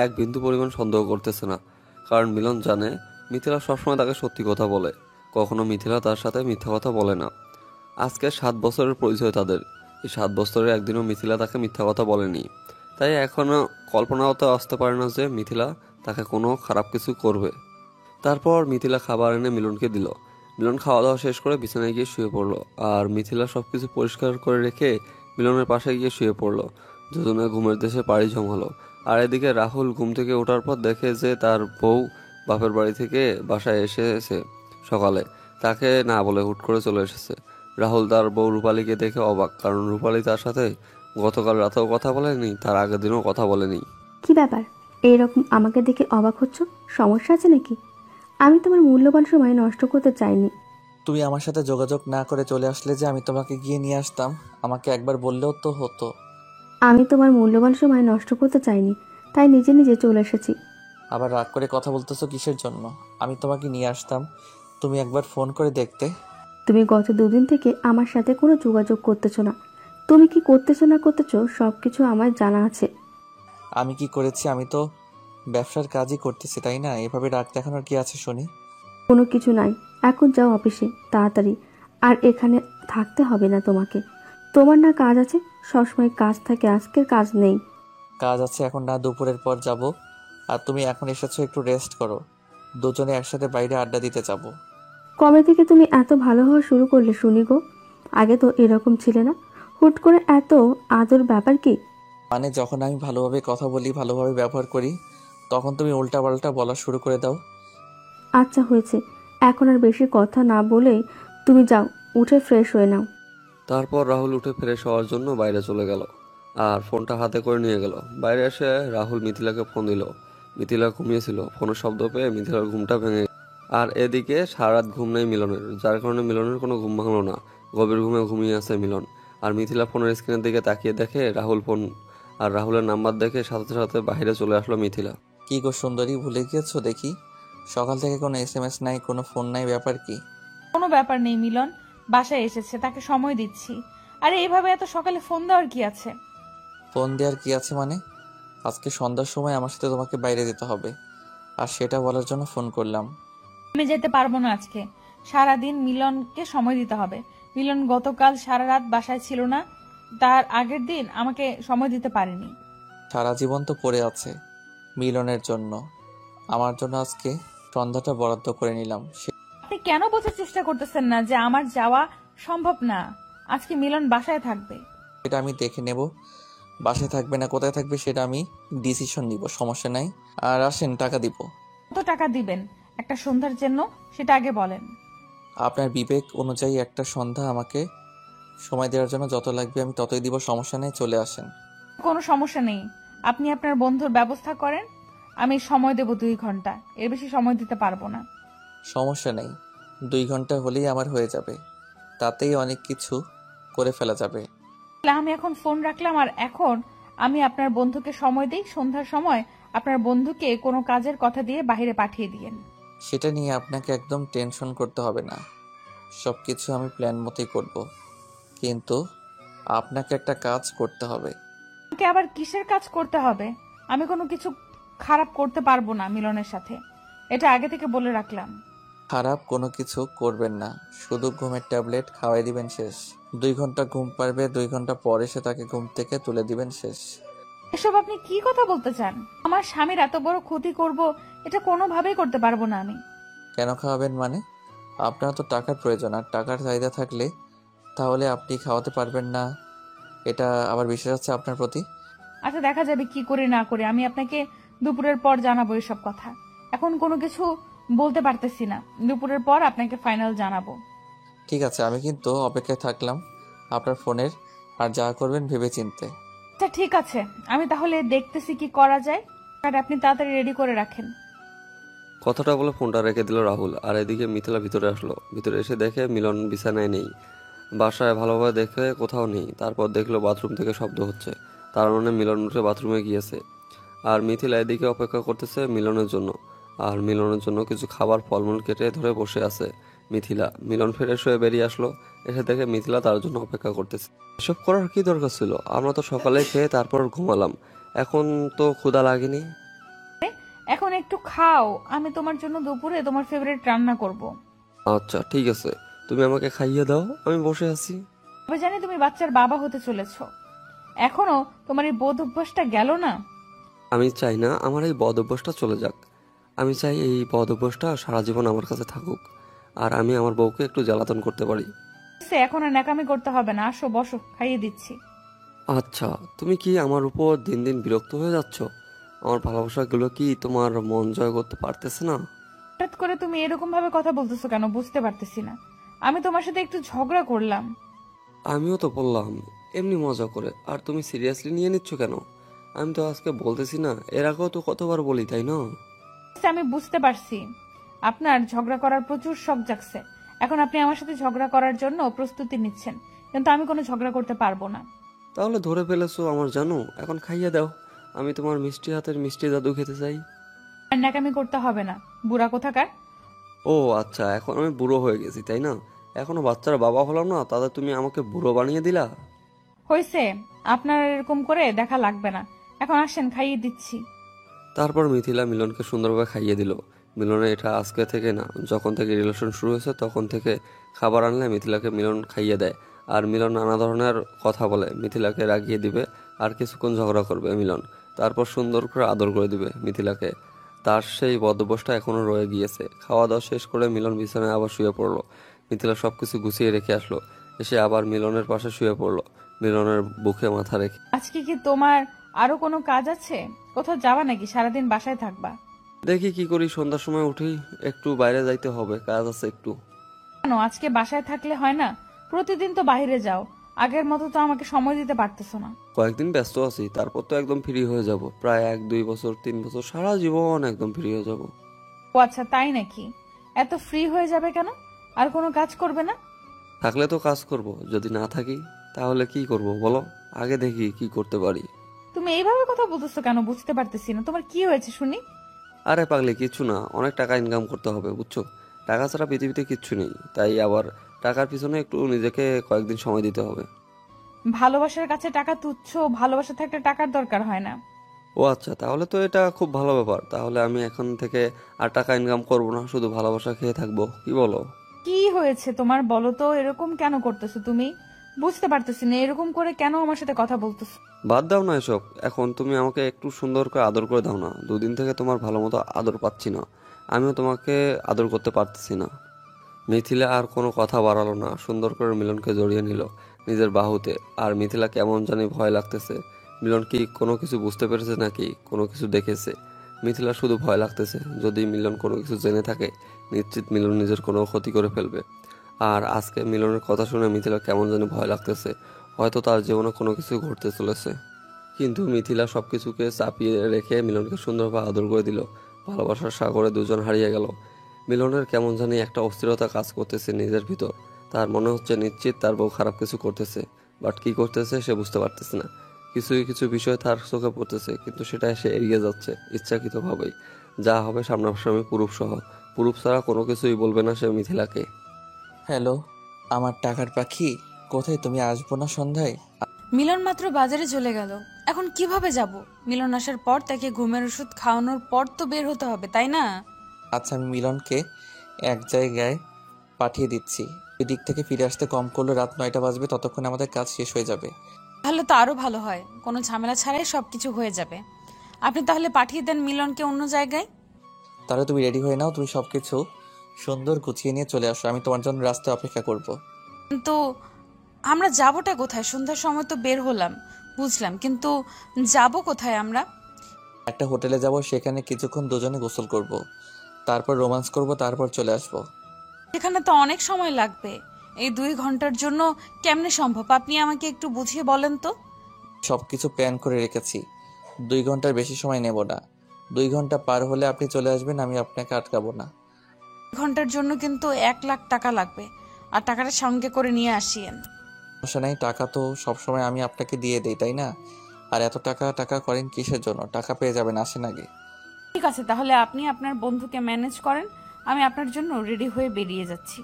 এক বিন্দু পরিমাণ সন্দেহ করতেছে না। কারণ মিলন জানে মিথিলা সবসময় তাকে সত্যি কথা বলে, কখনো মিথিলা তার সাথে মিথ্যা কথা বলে না। আজকে 7 বছরের পরিচয় তাদের। এই 7 বছরে একদিনও মিথিলা তাকে মিথ্যা কথা বলেনি। তাই এখনো কল্পনাও তো আসতে পারে না যে মিথিলা তাকে কোনো খারাপ কিছু করবে। তারপর মিথিলা খাবার এনে মিলনকে দিল। মিলন খাওয়া দাওয়া শেষ করে বিছানায় গিয়ে শুয়ে পড়লো। আর মিথিলা সবকিছু পরিষ্কার করে রেখে মিলনের পাশে গিয়ে শুয়ে পড়লো। দুজনে ঘুমের দেশে পাড়ি জমালো। আর এদিকে রাহুল ঘুম থেকে ওঠার পর দেখে যে তার বউ বাপের বাড়ি থেকে বাসায় এসেছে সকালে। তাকে না বলে হুট করে চলে এসেছে। রাহুল তার বউ রূপালীকে দেখে অবাক, কারণ রূপালী তার সাথে গতকাল রাতেও কথা বলেনি, তার আগের দিনও কথা বলেনি। কি ব্যাপার, এইরকম আমাকে দেখে অবাক হচ্ছ? সমস্যা আছে নাকি? আমি তোমার মূল্যবান সময় নষ্ট করতে চাইনি। তুমি আমার সাথে যোগাযোগ না করে চলে আসলে যে আমি তোমাকে গিয়ে নিয়ে আসতাম, আমাকে একবার বললেও তো হতো। আমি তোমার মূল্যবান সময় নষ্ট করতে চাইনি, তাই নিজে নিজে চলে এসেছি। আবার রাগ করে কথা বলতেছো কিসের জন্য? আমি তোমাকে নিয়ে আসতাম, তুমি একবার ফোন করে দেখতে। তুমি গত 2 দিন থেকে আমার সাথে কোনো যোগাযোগ করতেছো না। তুমি কি করতেছো না করতেছো সব কিছু আমার জানা আছে। আমি কি করেছি? আমি তো ব্যবসার কাজই করতেছি, তাই না? এভাবে রাগ দেখানোর কি আছে শুনি? কোনো কিছু নাই, এখন যাও অফিসে তাড়াতাড়ি। আর এখানে থাকতে হবে না তোমাকে। তোমার না কাজ আছে, সবসময় কাজ থাকে, আজকের কাজ নেই। কাজ আছে এখন না, দুপুরের পর যাব। আর তুমি এখন এসেছো, একটু রেস্ট করো। দুজনে একসাথে বাইরে আড্ডা দিতে যাবো। কবে থেকে তুমি এত ভালো হওয়া শুরু করলে শুনি গো? আগে তো এরকম ছিলে না। হুট করে এত আদর, ব্যাপার কি? মানে যখন আমি ভালোভাবে কথা বলি, ভালোভাবে ব্যবহার করি, তখন তুমি উল্টাপাল্টা বলা শুরু করে দাও। আচ্ছা হয়েছে, এখন আর বেশি কথা না বলেই তুমি যাও, উঠে ফ্রেশ হয়ে নাও। তারপর রাহুল উঠে ফ্রেশ হওয়ার জন্য বাইরে চলে গেল আর ফোনটা হাতে করে নিয়ে গেল। বাইরে এসে রাহুল মিথিলাকে ফোন দিল। মিথিলা ঘুমিয়েছিল। ফোনের শব্দ পেয়ে মিথিলার ঘুমটা ভেঙে গেল। আর এদিকে সারা রাত ঘুম নেই মিলনের, যার কারণে মিলনের কোনো ঘুম ভাঙলো না। গভীর ঘুমে ঘুমিয়ে আছে মিলন। আর মিথিলা ফোনের স্ক্রিনের দিকে তাকিয়ে দেখে রাহুল ফোন, আর রাহুলের নাম্বার দেখে সাথে সাথে বাইরে চলে আসলো মিথিলা। কি গো সুন্দরী, ভুলে গিয়েছো দেখি? সকাল থেকে কোনো SMS নাই, কোনো ফোন নাই, ব্যাপার কি? কোনো ব্যাপার নেই মিলন, বাসায় এসেছে, তাকে সময় দিচ্ছি। আরে এইভাবে এত সকালে ফোন দেওয়ার কি আছে? ফোন দেওয়ার কি আছে মানে? আজকে সন্ধ্যার সময় আমার সাথে তোমাকে বাইরে যেতে হবে, আর সেটা বলার জন্য ফোন করলাম। আমি যেতে পারবো না আজকে। সারাদিন মিলনকে সময় দিতে হবে। মিলন গতকাল সারা রাত বাসায় ছিল না, তার আগের দিন আমাকে সময় দিতে পারেনি। সারা জীবন তো পড়ে আছে মিলনের জন্য, আমার জন্য আজকে সন্ধ্যাটা বরাদ্দ করে নিলাম। আপনি কেন বোঝার চেষ্টা করতেছেন না যে আমার যাওয়া সম্ভব না? আজকে মিলন বাসায় থাকবে। সেটা আমি দেখে নেব, বাসায় থাকবে না কোথায় থাকবে সেটা আমি ডিসিশন নিব, সমস্যা নাই। আর আসেন, টাকা দিব। কত টাকা দিবেন একটা সন্ধ্যার জন্য, সেটা আগে বলেন। আপনার বিবেক অনুযায়ী একটা সন্ধ্যা আমাকে সময় দেওয়ার জন্য যত লাগবে আমি ততই দিব, সমস্যা নেই, চলে আসেন। কোনো সমস্যা নেই, আপনি আপনার বন্ধুর ব্যবস্থা করেন। আমি সময় দেব 2 ঘন্টা, এর বেশি সময় দিতে পারবো না। সমস্যা নেই, 2 ঘন্টা হলেই আমার হয়ে যাবে, তাতেই অনেক কিছু করে ফেলা যাবে। তাহলে আমি এখন ফোন রাখলাম, আর এখন আমি আপনার বন্ধুকে সময় দিই। সন্ধ্যার সময় আপনার বন্ধুকে কোনো কাজের কথা দিয়ে বাইরে পাঠিয়ে দিয়েন। সেটা নিয়ে আপনাকে একদম টেনশন করতে হবে না, সব কিছু আমি প্ল্যান মতোই করব। কিন্তু আপনাকে একটা কাজ করতে হবে। আমাকে আবার কিসের কাজ করতে হবে? আমি কোনো কিছু খারাপ করতে পারবো না মিলনের সাথে, এটা আগে থেকে বলে রাখলাম। খারাপ কোনো কিছু করবেন না, শুধু ঘুমের ট্যাবলেট খাওয়াই দিবেন, শেষ। 2 ঘন্টা ঘুম পারবে, 2 ঘন্টা পর এসে তাকে ঘুম থেকে তুলে দিবেন, শেষ। এসব আপনি কি কথা বলতে চান? আমার স্বামীর এত বড় ক্ষতি করব, এটা কোনোভাবেই করতে পারবো না আমি। কেন খাওয়াবেন মানে? আপনার তো টাকার প্রয়োজন, আর টাকার চাহিদা থাকলে তাহলে আপনি খাওয়াতে পারবেন না, এটা আবার বিশ্বাস আছে আপনার প্রতি? আচ্ছা দেখা যাবে কি করে না করে, আমি আপনাকে দুপুরের পর জানাবো এসব কথা। এখন কোনো কিছু বলতে পারতেছি না, দুপুরের পর আপনাকে ফাইনাল জানাবো। ঠিক আছে, আমি কিন্তু অপেক্ষায় থাকলাম আপনার ফোনের, আর যা করবেন ভেবে চিনতে। আচ্ছা ঠিক আছে, আমি তাহলে দেখতেছি কি করা যায়, আর আপনি তাড়াতাড়ি রেডি করে রাখেন। কথাটা বলে ফোনটা রেখে দিল রাহুল। আর এদিকে মিথিলা ভিতরে আসলো। ভিতরে এসে দেখে মিলন বিছানায় নেই, বাসায় ভালোভাবে দেখে কোথাও নেই। তারপর দেখলো বাথরুম থেকে শব্দ হচ্ছে, তার মানে মিলন উঠে বাথরুমে গিয়েছে। আর মিথিলা এদিকে অপেক্ষা করতেছে মিলনের জন্য। আর মিলনের জন্য কিছু খাবার ফলমূল কেটে ধরে বসে আছে মিথিলা। মিলন ফ্রেশ হয়ে বেরিয়ে আসলো, এসে দেখে মিথিলা তার জন্য অপেক্ষা করতেছে। এসব করার কি দরকার ছিল? আমরা তো সকালে খেয়ে তারপর ঘুমালাম, এখন তো ক্ষুধা লাগেনি। এখন একটু খাও, আমি তোমার জন্য দুপুরে তোমার ফেভারিট রান্না করব। আচ্ছা ঠিক আছে, তুমি আমাকে খাইয়ে দাও, আমি বসে আছি। তবে জানি তুমি বাচ্চার বাবা হতে চলেছো, এখনো তোমার এই বোধ অভ্যাসটা গেল না। আমি চাই না আমার এই বদ অভ্যাসটা চলে যাক। আমি চাই এই বদ অভ্যাসটা সারা জীবন আমার কাছে থাকুক, আর আমি আমার বউকে একটু জ্বালাতন করতে পারি। এখন আর ন্যাকামি করতে হবে না, আসো বসো, খাইয়ে দিচ্ছি। আচ্ছা, তুমি কি আমার উপর দিন দিন বিরক্ত হয়ে যাচ্ছ? আমার ভালোবাসাগুলো কি তোমার মন জয় করতে পারতেছে না? হঠাৎ করে তুমি এরকম ভাবে কথা বলতেছো কেন বুঝতে পারতেছি না। আমি তোমার সাথে একটু ঝগড়া করলাম। আমিও তো বললাম এমনি মজা করে, আর তুমি সিরিয়াসলি নিয়ে নিচ্ছ কেন? আমি তো আজকে বলতেছি না, এর আগেও তো কতবার বলি, তাই না? আমি বুঝতে পারছি আপনার ঝগড়া করার প্রচুর শখ জাগছে। এখন আপনি আমার সাথে ঝগড়া করার জন্য প্রস্তুতি নিচ্ছেন, কিন্তু আমি কোনো ঝগড়া করতে পারবো না। তাহলে ধরে ফেলেছো আমার জানো, এখন খাইয়ে দাও। আমি তোমার মিষ্টি হাতের মিষ্টি জাদু খেতে চাই। আর ন্যাকামি করতে হবে না, বুড়া কোথাকার। ও আচ্ছা, এখন আমি বুড়ো হয়ে গেছি তাই না? এখনো বাচ্চার বাবা হলাম না, তাদের তুমি আমাকে বুড়ো বানিয়ে দিলা। হয়েছে, আপনার এরকম করে দেখা লাগবে না, এখন আসেন খাইয়ে দিচ্ছি। তারপর মিথিলা মিলনকে সুন্দরভাবে খাইয়ে দিল। মিলনের এটা আজকে থেকে না, যখন থেকে রিলেশন শুরু হয়েছে তখন থেকে খাবার আনলে মিথিলাকে মিলন খাইয়ে দেয়। আর মিলন নানা ধরনের কথা বলে মিথিলাকে রাগিয়ে দিবে, আর কিছুক্ষণ ঝগড়া করবে মিলন, তারপর সুন্দর করে আদর করে দিবে মিথিলাকে। তার সেই বদভ্যাসটা এখনো রয়ে গিয়েছে। খাওয়া দাওয়া শেষ করে মিলন বিছানায় আবার শুয়ে পড়লো। মিথিলা সবকিছু গুছিয়ে রেখে আসলো। এসে আবার মিলনের পাশে শুয়ে পড়লো, মিলনের বুকে মাথা রেখে। আজকে কি তোমার আরো কোনো কাজ আছে? কোথাও যাবা নাকি? সারাদিন বাসায় থাকবা? দেখি কি করি, সন্ধ্যার সময় উঠি, একটু বাইরে যাইতে হবে, কাজ আছে একটু। কেন আজকে বাসায় থাকলে হয় না? প্রতিদিন তো বাইরে যাও, আগের মতো তো আমাকে সময় দিতে পারতেছো না। কয়েকদিন ব্যস্ত আছি, তারপর তো একদম ফ্রি হয়ে যাব। প্রায় 1-2 বছর 3 বছর, সারা জীবন একদম ফ্রি হয়ে যাব। ও আচ্ছা, তাই নাকি? এত ফ্রি হয়ে যাবে কেন? আর কোনো কাজ করবে না? থাকলে তো কাজ করব, যদি না থাকি তাহলে কি করব বলো? আগে দেখি কি করতে পারি। তুমি এইভাবে কথা বলতেছো কেন? বুঝতে পারতেছি না, তোমার কি হয়েছে শুনি। আরে পাগলি, কিছু না, অনেক টাকা ইনকাম করতে হবে বুঝছো। টাকা ছাড়া পৃথিবীতে কিচ্ছু নেই, তাই আবার টাকার পিছনে একটু নিজেকে কয়েকদিন সময় দিতে হবে। ভালোবাসার কাছে টাকা তুচ্ছ, ভালোবাসা থাকলে টাকার দরকার হয় না। ও আচ্ছা, তাহলে তো এটা খুব ভালো ব্যাপার। তাহলে আমি এখন থেকে আর টাকা ইনকাম করব না, শুধু ভালোবাসা খেয়ে থাকবো, কি বলো? কি হয়েছে তোমার বলো তো? এরকম কেন করতেছো তুমি? বুঝতে পারতেছি না, এরকম করে কেন আমার সাথে কথা বলতেছো? বাদ দাও না এসব, এখন তুমি আমাকে একটু সুন্দর করে আদর করে দাও না। দুদিন থেকে তোমার ভালো মতো আদর পাচ্ছি না, আমিও তোমাকে আদর করতে পারতেছি না। মিথিলা আর কোনো কথা বাড়ালো না, সুন্দর করে মিলনকে জড়িয়ে নিল নিজের বাহুতে। আর মিথিলা কেমন জানি ভয় লাগতেছে। মিলন কি কোনো কিছু বুঝতে পেরেছে নাকি কোনো কিছু দেখেছে? মিথিলা শুধু ভয় লাগতেছে, যদি মিলন কোনো কিছু জেনে থাকে নিশ্চিত মিলন নিজের কোনো ক্ষতি করে ফেলবে। আর আজকে মিলনের কথা শুনে মিথিলা কেমন জানি ভয় লাগতেছে, হয়তো তার জীবনে কোনো কিছু ঘটতে চলেছে। কিন্তু মিথিলা সবকিছুকে চাপিয়ে রেখে মিলনকে সুন্দরভাবে আদর করে দিল। ভালোবাসার সাগরে দুজন হারিয়ে গেল। মিলনের কেমন জানি একটা অস্থিরতা কাজ করতেছে নিজের ভিতর। তার মনে হচ্ছে নিশ্চিত তার বউ খারাপ কিছু করতেছে, বাট কি করতেছে সে বুঝতে পারতেছে না। কিছু কিছু বিষয় তার চোখে পড়তেছে, কিন্তু সেটা সে এড়িয়ে যাচ্ছে ইচ্ছাকৃতভাবেই। যা হবে সামনাসামনি প্রুফ সহ, প্রুফ ছাড়া কোনো কিছুই বলবে না সে মিথিলাকে। হ্যালো, আমার টাকার পাখি, কোথায় তুমি? আসবো না সন্ধ্যায়? মিলন মাত্র বাজারে চলে গেল, এখন কিভাবে যাব? মিলন আসার পর তাকে ঘুমের ওষুধ খাওয়ানোর পর তো বের হতে হবে, তাই না? আচ্ছা, আমি মিলনকে এক জায়গায় পাঠিয়ে দিচ্ছি। ওই দিক থেকে ফিরে আসতে কম করলে রাত 9টা বাজবে, ততক্ষণ আমাদের কাজ শেষ হয়ে যাবে। তাহলে তো আরো ভালো হয়, কোনো ঝামেলা ছাড়াই সবকিছু হয়ে যাবে। আপনি তাহলে পাঠিয়ে দেন মিলনকে অন্য জায়গায়। তাহলে তুমি রেডি হয়ে নাও, তুমি সবকিছু সুন্দর গুছিয়ে নিয়ে চলে আসো, আমি তোমার জন্য রাস্তায় অপেক্ষা করব। কিন্তু আমরা যাবোটা কোথায়? সন্ধ্যার সময় তো বের হলাম বুঝলাম, কিন্তু যাব কোথায় আমরা? একটা হোটেলে যাব, সেখানে কিছুক্ষণ দুজনে গোসল করব, তারপর রোমান্স করব, তারপর চলে আসব। এখানে তো অনেক সময় লাগবে, এই 2 ঘন্টার জন্য কেমনে সম্ভব? আপনি আমাকে একটু বুঝিয়ে বলেন তো। সবকিছু প্ল্যান করে রেখেছি, 2 ঘন্টার বেশি সময় নেব না। 2 ঘন্টা পার হলে আপনি চলে আসবেন, আমি আপনাকে আটকাবো না। ঘন্টার জন্য কিন্তু 1 লাখ টাকা লাগবে, আর টাকাটা সঙ্গে করে নিয়ে আসিয়েন। সমস্যা নাই, টাকা তো সবসময় আমি আপনাকে দিয়ে দেই, তাই না? আর এত টাকা টাকা করেন কিসের জন্য? টাকা পেয়ে যাবেন, আসেন আগে। ঠিক আছে, তাহলে আপনি আপনার বন্ধুকে ম্যানেজ করেন, আমি আপনার জন্য রেডি হয়ে বেরিয়ে যাচ্ছি।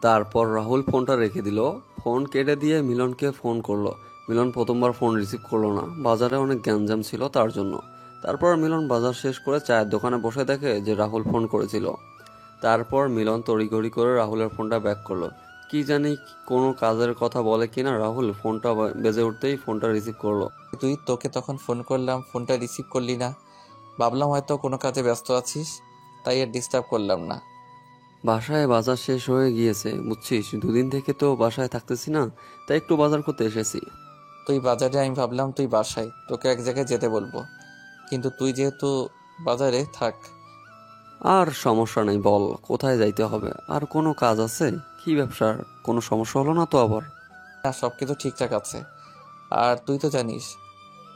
তারপর রাহুল ফোনটা রেখে দিল। ফোন কেটে দিয়ে মিলনকে ফোন করলো। মিলন প্রথমবার ফোন রিসিভ করলো না, বাজারে অনেক গ্যাঞ্জাম ছিল তার জন্য। তারপর মিলন বাজার শেষ করে চায়ের দোকানে বসে দেখে যে রাহুল ফোন করেছিল। তারপর মিলন তড়িঘড়ি করে রাহুলের ফোনটা ব্যাক করলো। কি জানি কোনো কাজের কথা বলে কিনা রাহুল, ফোনটা বেজে উঠতেই ফোনটা রিসিভ করলো। তোকে তখন ফোন করলাম, ফোনটা রিসিভ করলি না। ভাবলাম হয়তো কোনো কাজে ব্যস্ত আছিস, তাই আর ডিস্টার্ব করলাম না। বাসায় বাজার শেষ হয়ে গিয়েছে বুঝছিস, 2 দিন থেকে তো বাসায় থাকতেছি না, তাই একটু বাজার করতে এসেছি। তুই বাজারে, আমি ভাবলাম তুই বাসায়, তোকে এক জায়গায় যেতে বলবো, কিন্তু তুই যেহেতু বাজারে থাক। আর সমস্যা নেই, বল কোথায় যাইতে হবে? আর কোনো কাজ আছে? কি ব্যবসার কোনো সমস্যা হলো না তো আবার? না, সব কিছু ঠিকঠাক আছে। আর তুই তো জানিস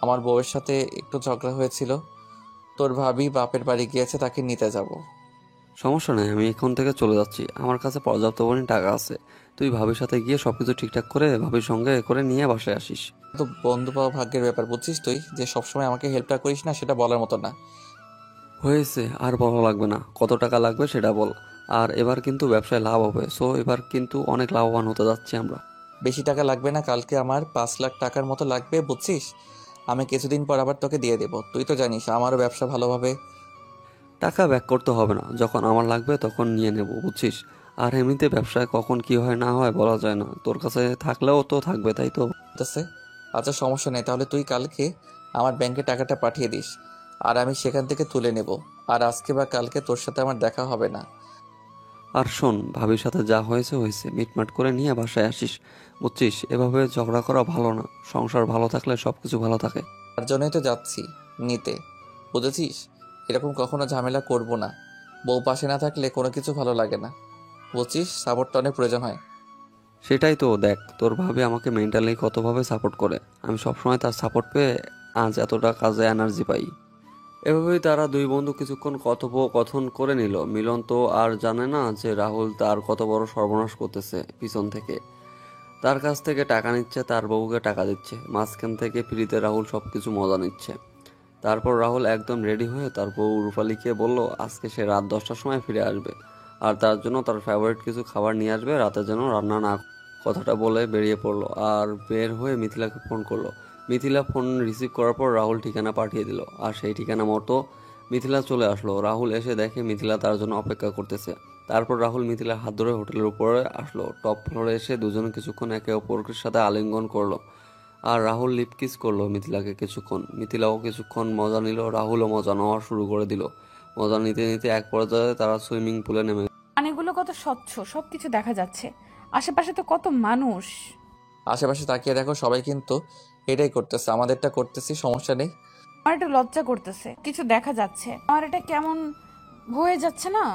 আমার বউয়ের সাথে একটু ঝগড়া হয়েছিল, তোর ভাবি বাপের বাড়ি গিয়েছে, তাকে নিতে যাব। সমস্যা নেই, আমি এখন থেকে চলে যাচ্ছি, আমার কাছে পর্যাপ্ত পরিমাণ টাকা আছে। তুই ভাবির সাথে গিয়ে সবকিছু ঠিকঠাক করে ভাবির সঙ্গে করে নিয়ে বাসায় আসিস। তো বন্ধু পাওয়া ভাগ্যের ব্যাপার, বুঝছিস? তুই যে সবসময় আমাকে হেল্পটা করিস না, সেটা বলার মতো না। হয়েছে, আর বলা লাগবে না, কত টাকা লাগবে সেটা বল। আর এবার কিন্তু ব্যবসায় লাভ হবে, সো এবার কিন্তু অনেক লাভবান হতে যাচ্ছি আমরা। বেশি টাকা লাগবে না, কালকে আমার 5 লাখ টাকার মতো লাগবে, বুঝছিস? আমি কিছুদিন পর আবার তোকে দিয়ে দেবো। তুই তো জানিস আমারও ব্যবসা ভালোভাবে। টাকা ব্যাক করতে হবে না, যখন আমার লাগবে তখন নিয়ে নেব বুঝছিস। আর এমনিতে ব্যবসায় কখন কি হয় না হয় বলা যায় না, তোর কাছে থাকলেও তো থাকবে, তাই তো? আছে। আচ্ছা, সমস্যা নেই, তাহলে তুই কালকে আমার ব্যাংকে টাকাটা পাঠিয়ে দিস, আর আমি সেখান থেকে তুলে নেব। আর আজকে বা কালকে তোর সাথে আমার দেখা হবে না। আর শোন, ভাবির সাথে যা হয়েছে হয়েছে, মিটমাট করে নিয়ে বাসায় আসিস, বুঝছিস? এভাবে ঝগড়া করা ভালো না। সংসার ভালো থাকলে সবকিছু ভালো থাকে। তার জন্যই তো যাচ্ছি নিতে, বুঝেছিস? এরকম কখনো ঝামেলা করব না। বউ পাশে না থাকলে কোনো কিছু ভালো লাগে না, বুঝছিস? সাপোর্টটা অনেক প্রয়োজন হয়। সেটাই তো, দেখ তোর ভাবি আমাকে মেন্টালি কতভাবে সাপোর্ট করে। আমি সবসময় তার সাপোর্ট পেয়ে আজ এতটা কাজে এনার্জি পাই। এভাবেই তারা দুই বন্ধু কিছুক্ষণ কথোপকথন করে নিল। মিলন তো আর জানে না যে রাহুল তার কত বড় সর্বনাশ করতেছে পিছন থেকে। তার কাছ থেকে টাকা নিচ্ছে, তার বউকে টাকা দিচ্ছে, মাঝখান থেকে ফ্রিতে রাহুল সবকিছু মজা নিচ্ছে। তারপর রাহুল একদম রেডি হয়ে তার বউ রূপালীকে বলল আজকে সে রাত 10টার সময় ফিরে আসবে, আর তার জন্য তার ফেভারিট কিছু খাবার নিয়ে আসবে, রাতে যেন রান্না না। কথাটা বলে বেরিয়ে পড়লো আর বের হয়ে মিথিলাকে ফোন করলো। মিথিলা ফোন রিসিভ করার পর রাহুল ঠিকানা পাঠিয়ে দিল, আর সেই ঠিকানা মতো মিথিলা চলে আসলো। রাহুল এসে দেখে মিথিলা তার জন্য অপেক্ষা করতেছে। তারপর রাহুল মিথিলার হাত ধরে হোটেলের উপরে আসলো। টপ ফ্লোরে এসে দুজনে কিছুক্ষণ একে অপরের সাথে আলিঙ্গন করলো, আর রাহুল লিপ কিস করলো মিথিলাকে কিছুক্ষণ। মিথিলাও কিছুক্ষণ মজা নিল, রাহুলও মজা নেওয়া শুরু করে দিল। মজা নিতে নিতে এক পর্যায়ে তারা সুইমিং পুলে নেমে। পানিগুলো কত স্বচ্ছ, সবকিছু দেখা যাচ্ছে। আশেপাশে তো কত মানুষ। আশেপাশে তাকিয়ে দেখো, সবাই কিন্তু এটাই করতেছে, আমাদেরটা করতেছি, সমস্যা নেই। আমার একটু লজ্জা করতেছে, কিছু দেখা যাচ্ছে, আমার এটা কেমন হয়ে যাচ্ছে না।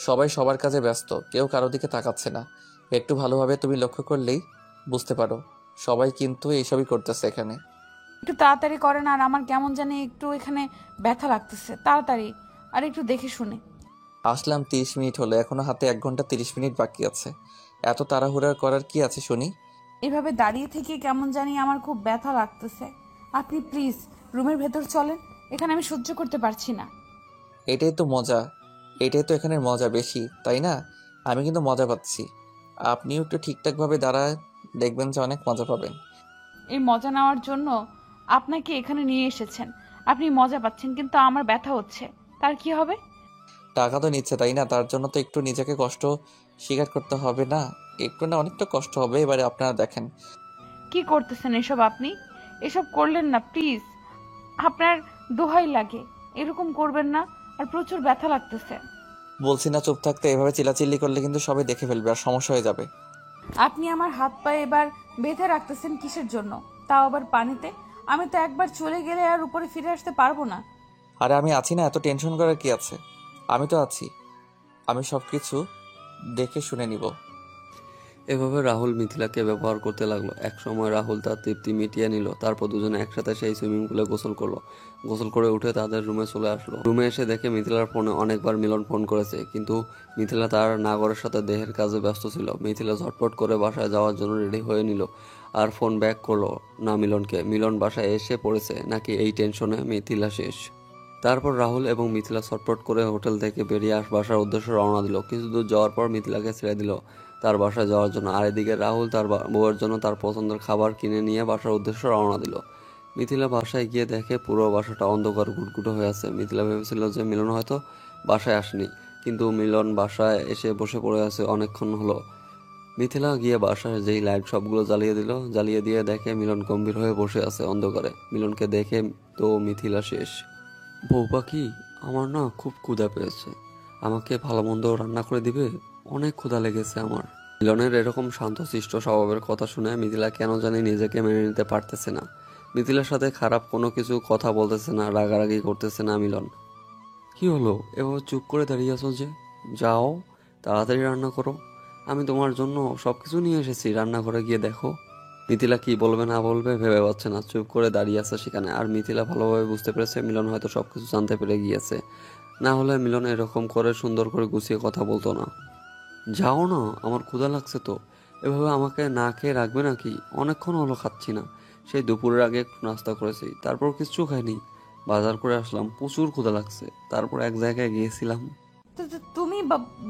সবাই সবার কাজে ব্যস্ত, কেউ কারো দিকে তাকাচ্ছে না। একটু ভালোভাবে তুমি লক্ষ্য করলেই বুঝতে পারো, সবাই কিন্তু এইসবই করতেছে এখানে। একটু তাড়াতাড়ি করেন, আর আমার কেমন জানি একটু এখানে ব্যথা লাগতেছে। তাড়াতাড়ি, আর একটু দেখে শুনে। আসলাম 30 মিনিট হলো, এখনো হাতে 1 ঘন্টা 30 মিনিট বাকি আছে। এত তাড়াহুড়া করার কি আছে শুনি? এভাবে দাঁড়িয়ে থেকে কেমন জানি আমার খুব ব্যথা লাগতেছে। আপনি প্লিজ রুমের ভেতর চলেন, এখানে আমি সহ্য করতে পারছি না। এটাই তো মজা, এটাই তো এখানের মজা বেশি, তাই না? আমি কিন্তু মজা পাচ্ছি। আপনিও একটু ঠিকঠাকভাবে দাঁড়ায়, দেখবেন যে অনেক মজা পাবেন। এই মজা নেওয়ার জন্য আপনাকে এখানে নিয়ে এসেছেন, আপনি মজা পাচ্ছেন, কিন্তু আমার ব্যথা হচ্ছে, তার কি হবে? টাকা তো নিচ্ছে, তাই না? তার জন্য তো একটু নিজেকে কষ্ট স্বীকার করতে হবে না? একটু না, অনেকটা কষ্ট হবে। এবারে আপনারা দেখেন। কি করতেছেন এসব? আপনি এসব করলেন না প্লিজ, আপনার দোহাই লাগে, এরকম করবেন না। আর প্রচুর ব্যথা লাগতেছে। বলছি না চুপ থাকতে, এভাবে চিল্লাচিল্লি করলে কিন্তু সবাই দেখে ফেলবে আর সমস্যা হয়ে যাবে। আপনি আমার হাত পায়ে এবার বেঁধে রাখতেছেন কিসের জন্য, তাও আবার পানিতে? আমি তো একবার চলে গেলে আর উপরে ফিরে আসতে পারবো না। আরে আমি আছি না, এত টেনশন করার কি আছে? আমি তো আছি, আমি সব কিছু দেখে শুনে নিব। এভাবে রাহুল মিথিলাকে ব্যবহার করতে লাগলো। এক সময় রাহুল তার তৃপ্তি মিটিয়ে নিল। তারপর দুজনে একসাথে সেই সুইমিং পুলে গোসল করলো। গোসল করে উঠে তাদের রুমে চলে আসলো। রুমে এসে দেখে মিথিলার ফোনে অনেকবার মিলন ফোন করেছে, কিন্তু মিথিলা তার নাগরের সাথে দেহের কাজে ব্যস্ত ছিল। মিথিলা ঝটপট করে বাসায় যাওয়ার জন্য রেডি হয়ে নিল, আর ফোন ব্যাক করলো না মিলনকে। মিলন বাসায় এসে পড়েছে নাকি এই টেনশনে মিথিলা শেষ। তারপর রাহুল এবং মিথিলা ছটপট করে হোটেল থেকে বেরিয়ে বাসার উদ্দেশ্যে রওনা দিল। কিছু দূর যাওয়ার পর মিথিলাকে ছেড়ে দিল তার বাসায় যাওয়ার জন্য, আর এদিকে রাহুল তার বউয়ের জন্য তার পছন্দের খাবার কিনে নিয়ে বাসার উদ্দেশ্যে রওনা দিল। মিথিলা বাসায় গিয়ে দেখে পুরো বাসাটা অন্ধকার ঘুটঘুটে হয়ে আছে। মিথিলা ভেবেছিল যে মিলন হয়তো বাসায় আসেনি, কিন্তু মিলন বাসায় এসে বসে পড়ে আছে অনেকক্ষণ হলো। মিথিলা গিয়ে বাসায় যেই লাইট সবগুলো জ্বালিয়ে দিল, জ্বালিয়ে দিয়ে দেখে মিলন গম্ভীর হয়ে বসে আছে অন্ধকারে। মিলনকে দেখে তো মিথিলা শেষ। বউ পাখি, আমার না খুব ক্ষুধা পেয়েছে, আমাকে ভালো মন্দ রান্না করে দিবে, অনেক ক্ষুধা লেগেছে আমার। মিলনের এরকম শান্তশিষ্ট স্বভাবের কথা শুনে মিথিলা কেন জানি নিজেকে মেনে নিতে পারতেছে না। মিথিলার সাথে খারাপ কোনো কিছু কথা বলতেছে না, রাগারাগি করতেছে না মিলন। কি হলো, এভাবে চুপ করে দাঁড়িয়ে আছো যে? যাও, তাড়াতাড়ি রান্না করো, আমি তোমার জন্য সবকিছু নিয়ে এসেছি, রান্নাঘরে গিয়ে দেখো। মিথিলা কি বলবে না বলবে ভেবে পাচ্ছে না, চুপ করে দাঁড়িয়ে আছে সেখানে। আর মিথিলা ভালোভাবে বুঝতে পেরেছে মিলন হয়তো সবকিছু জানতে পেরে গিয়েছে, না হলে মিলন এরকম করে সুন্দর করে গুছিয়ে কথা বলতো না। যাও না, আমার ক্ষুধা লাগছে তো, এভাবে আমাকে না খেয়ে রাখবে নাকি? অনেকক্ষণ হলো খাচ্ছি না, সেই দুপুরের আগে একটু নাস্তা করেছি, তারপর কিচ্ছু খাইনি। বাজার করে আসলাম, প্রচুর ক্ষুধা লাগছে, তারপর এক জায়গায় গিয়েছিলাম। তুমি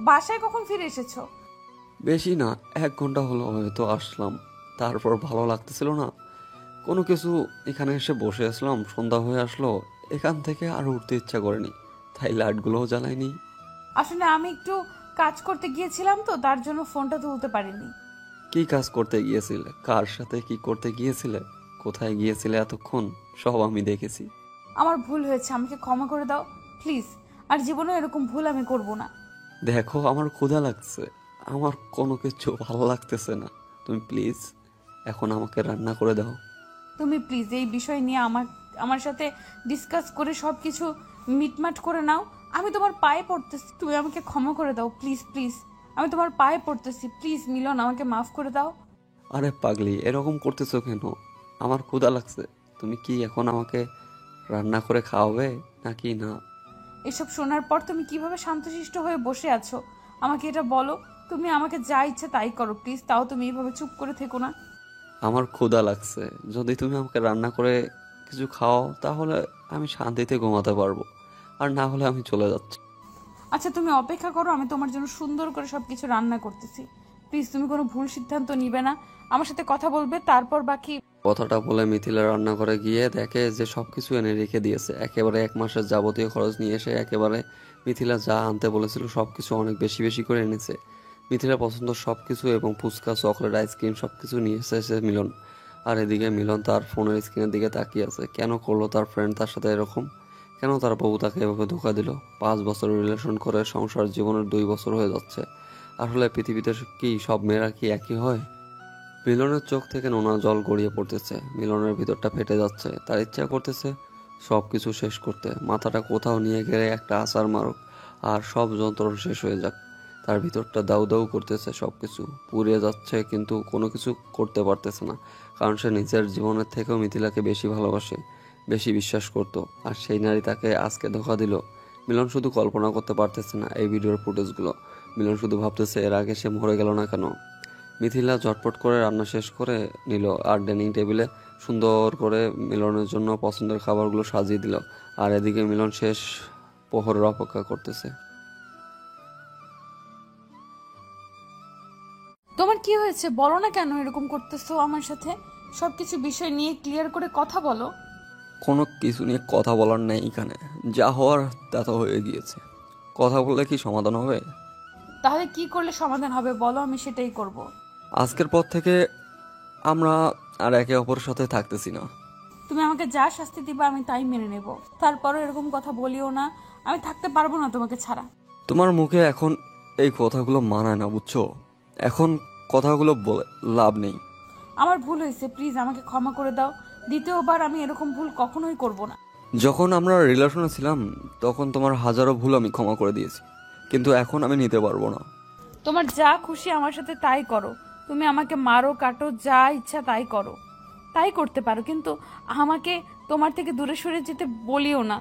বাসায় কখন ফিরে এসেছো? বেশি না, 1 ঘন্টা হলো হয়তো আসলাম। তারপর ভালো লাগতেছিল না কোনো কিছু, এখানে এসে বসে আসলাম, সন্ধ্যা হয়ে আসলো, এখান থেকে আর উঠতে ইচ্ছা করেনি, তাই লাইটগুলোও জ্বালাইনি। আসলে আমি একটু কাজ করতে গিয়েছিলাম তো, তার জন্য ফোনটা তুলতে পারিনি। কি কাজ করতে গিয়েছিলে? কার সাথে কি করতে গিয়েছিলে? কোথায় গিয়েছিলে এতক্ষণ সব আমি দেখেছি। আমার ভুল হয়েছে, আমাকে ক্ষমা করে দাও প্লিজ। আর জীবনে এরকম ভুল আমি করব না। দেখো আমার ক্ষুধা লাগছে, আমার কোনো কিছু ভালো লাগতেছে না, তুমি প্লিজ এখন আমাকে রান্না করে দাও। তুমি প্লিজ এই বিষয় নিয়ে আমার সাথে ডিসকাস করে সব কিছু মিটমাট করে নাও। আমি তোমার পায়ে পড়তেছি, তুমি আমাকে ক্ষমা করে দাও প্লিজ প্লিজ। আমি তোমার পায়ে পড়তেছি, প্লিজ মিলন আমাকে মাফ করে দাও। আরে পাগলি, এরকম করতেছো কেন? আমার ক্ষুধা লাগছে, তুমি কি এখন আমাকে রান্না করে খাওয়াবে নাকি না? এসব শোনার পর তুমি কিভাবে শান্তশিষ্ট হয়ে বসে আছো আমাকে এটা বলো। তুমি আমাকে যা ইচ্ছে তাই করো প্লিজ, তাও তুমি এইভাবে চুপ করে থেকো না। আমার ক্ষুধা লাগছে, যদি তুমি আমাকে রান্না করে কিছু খাও তাহলে আমি শান্তিতে ঘুমাতে পারবো, আর না হলে আমি চলে যাচ্ছি। আচ্ছা তুমি অপেক্ষা করো, আমি তোমার জন্য সুন্দর করে সবকিছু রান্না করতেছি। প্লিজ তুমি কোনো ভুল সিদ্ধান্ত নিবে না, আমার সাথে কথা বলবে, তারপর বাকি। কথাটা বলে মিথিলা রান্না করে গিয়ে দেখে যে সবকিছু এনে রেখে দিয়েছে, একেবারে 1 মাসের যাবতীয় খরচ নিয়ে এসে একেবারে মিথিলা যা আনতে বলেছিল সবকিছু অনেক বেশি বেশি করে এনেছে। মিথিলা পছন্দ সবকিছু এবং ফুচকা, চকলেট, আইসক্রিম সবকিছু নিয়ে এসেছে মিলন। আর এদিকে মিলন তার ফোনের স্ক্রিনের দিকে তাকিয়ে আছে। কেন করলো তার ফ্রেন্ড তার সাথে এরকম? কেন তার বউ তাকে এভাবে ধোকা দিল? 5 বছর রিলেশন করে সংসার জীবনের 2 বছর হয়ে যাচ্ছে। আসলে পৃথিবীতে কি সব মেয়েরা কি একই হয়? মিলনের চোখ থেকে নোনা জল গড়িয়ে পড়তেছে, মিলনের ভিতরটা ফেটে যাচ্ছে। তার ইচ্ছা করতেছে সব কিছু শেষ করতে, মাথাটা কোথাও নিয়ে গেলে একটা আছাড় মারুক আর সব যন্ত্রণা শেষ হয়ে যাক। তার ভিতরটা দাউ দাউ করতেছে, সব কিছু পুড়িয়ে যাচ্ছে, কিন্তু কোনো কিছু করতে পারতেছে না, কারণ সে নিজের জীবনের থেকেও মিথিলাকে বেশি ভালোবাসে, বেশি বিশ্বাস করত। আর সেই নারী তাকে আজকে ধোঁকা দিল। মিলন শুধু কল্পনা করতে পারতেছে না এই ভিডিওর ফুটেজগুলো। মিলন শুধু ভাবতেছে এর আগে সে মরে গেল না কেন। মিথিলা ঝটপট করে রান্না শেষ করে নিল আর ডাইনিং টেবিলে সুন্দর করে মিলনের জন্য পছন্দের খাবারগুলো সাজিয়ে দিল। আর এদিকে মিলন শেষ প্রহরের অপেক্ষা করতেছে। তোমার কি হয়েছে বলো না, কেন এরকম করতেছো আমার সাথে? সবকিছু বিষয় নিয়ে ক্লিয়ার করে কথা বলো। কোনো কিছু নিয়ে কথা বলার নেই এখানে, যা হওয়ার তা তো হয়ে গিয়েছে। কথা বললে কি সমাধান হবে? তাহলে কি করলে সমাধান হবে বলো, আমি সেটাই করব। আজকের পর থেকে আমরা আর একে অপরের সাথে থাকতেছি না। তুমি আমাকে যা শাস্তি দিবা আমি তাই মেনে নেব, তারপরও এরকম কথা বলিও না। আমি থাকতে পারবো না তোমাকে ছাড়া। তোমার মুখে এখন এই কথাগুলো মানায় না, বুঝছো? এখন কথাগুলো বলে লাভ নেই। আমার ভুল হয়েছে, প্লিজ আমাকে ক্ষমা করে দাও। দ্বিতীয়বার আমি এরকম ভুল কখনোই করব না। যখন আমরা রিলেশনে ছিলাম তখন তোমার হাজারো ভুল আমি ক্ষমা করে দিয়েছি, কিন্তু এখন আমি নিতে পারবো না। তোমার যা খুশি আমার সাথে তাই করো। তুমি আমাকে মারো কাটো যা ইচ্ছা তাই করো, তাই করতে পারো, কিন্তু আমাকে তোমার থেকে দূরে সরে যেতে বলিও না।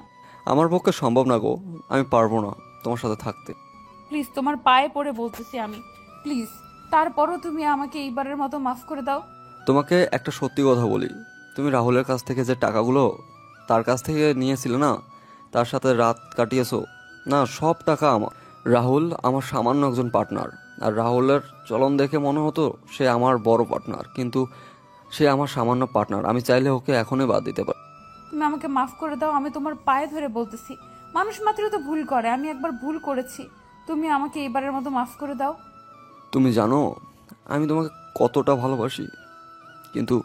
আমার পক্ষে সম্ভব না গো, আমি পারবো না তোমার সাথে থাকতে। প্লিজ তোমার পায়ে পড়ে বলতেছি আমি, প্লিজ। তারপরও তুমি আমাকে এইবারের মতো মাফ করে দাও। তোমাকে একটা সত্যি কথা বলি, তুমি রাহুলের কাছ থেকে যে টাকাগুলো তার কাছ থেকে নিয়েছিলে না, তার সাথে রাত কাটিয়েছো না, সব টাকা আমার। রাহুল আমার সামান্য একজন পার্টনার, আর রাহুলের চলন দেখে মনে হতো সে আমার বড় পার্টনার, কিন্তু সে আমার সামান্য পার্টনার। আমি চাইলে ওকে এখনই বাদ দিতে পারি। তুমি আমাকে মাফ করে দাও, আমি তোমার পায়ে ধরে বলতেছি। মানুষ মাত্রই তো ভুল করে, আমি একবার ভুল করেছি। তুমি আমাকে এইবারের মতো মাফ করে দাও। তুমি জানো আমি তোমাকে কতটা ভালোবাসি, কিন্তু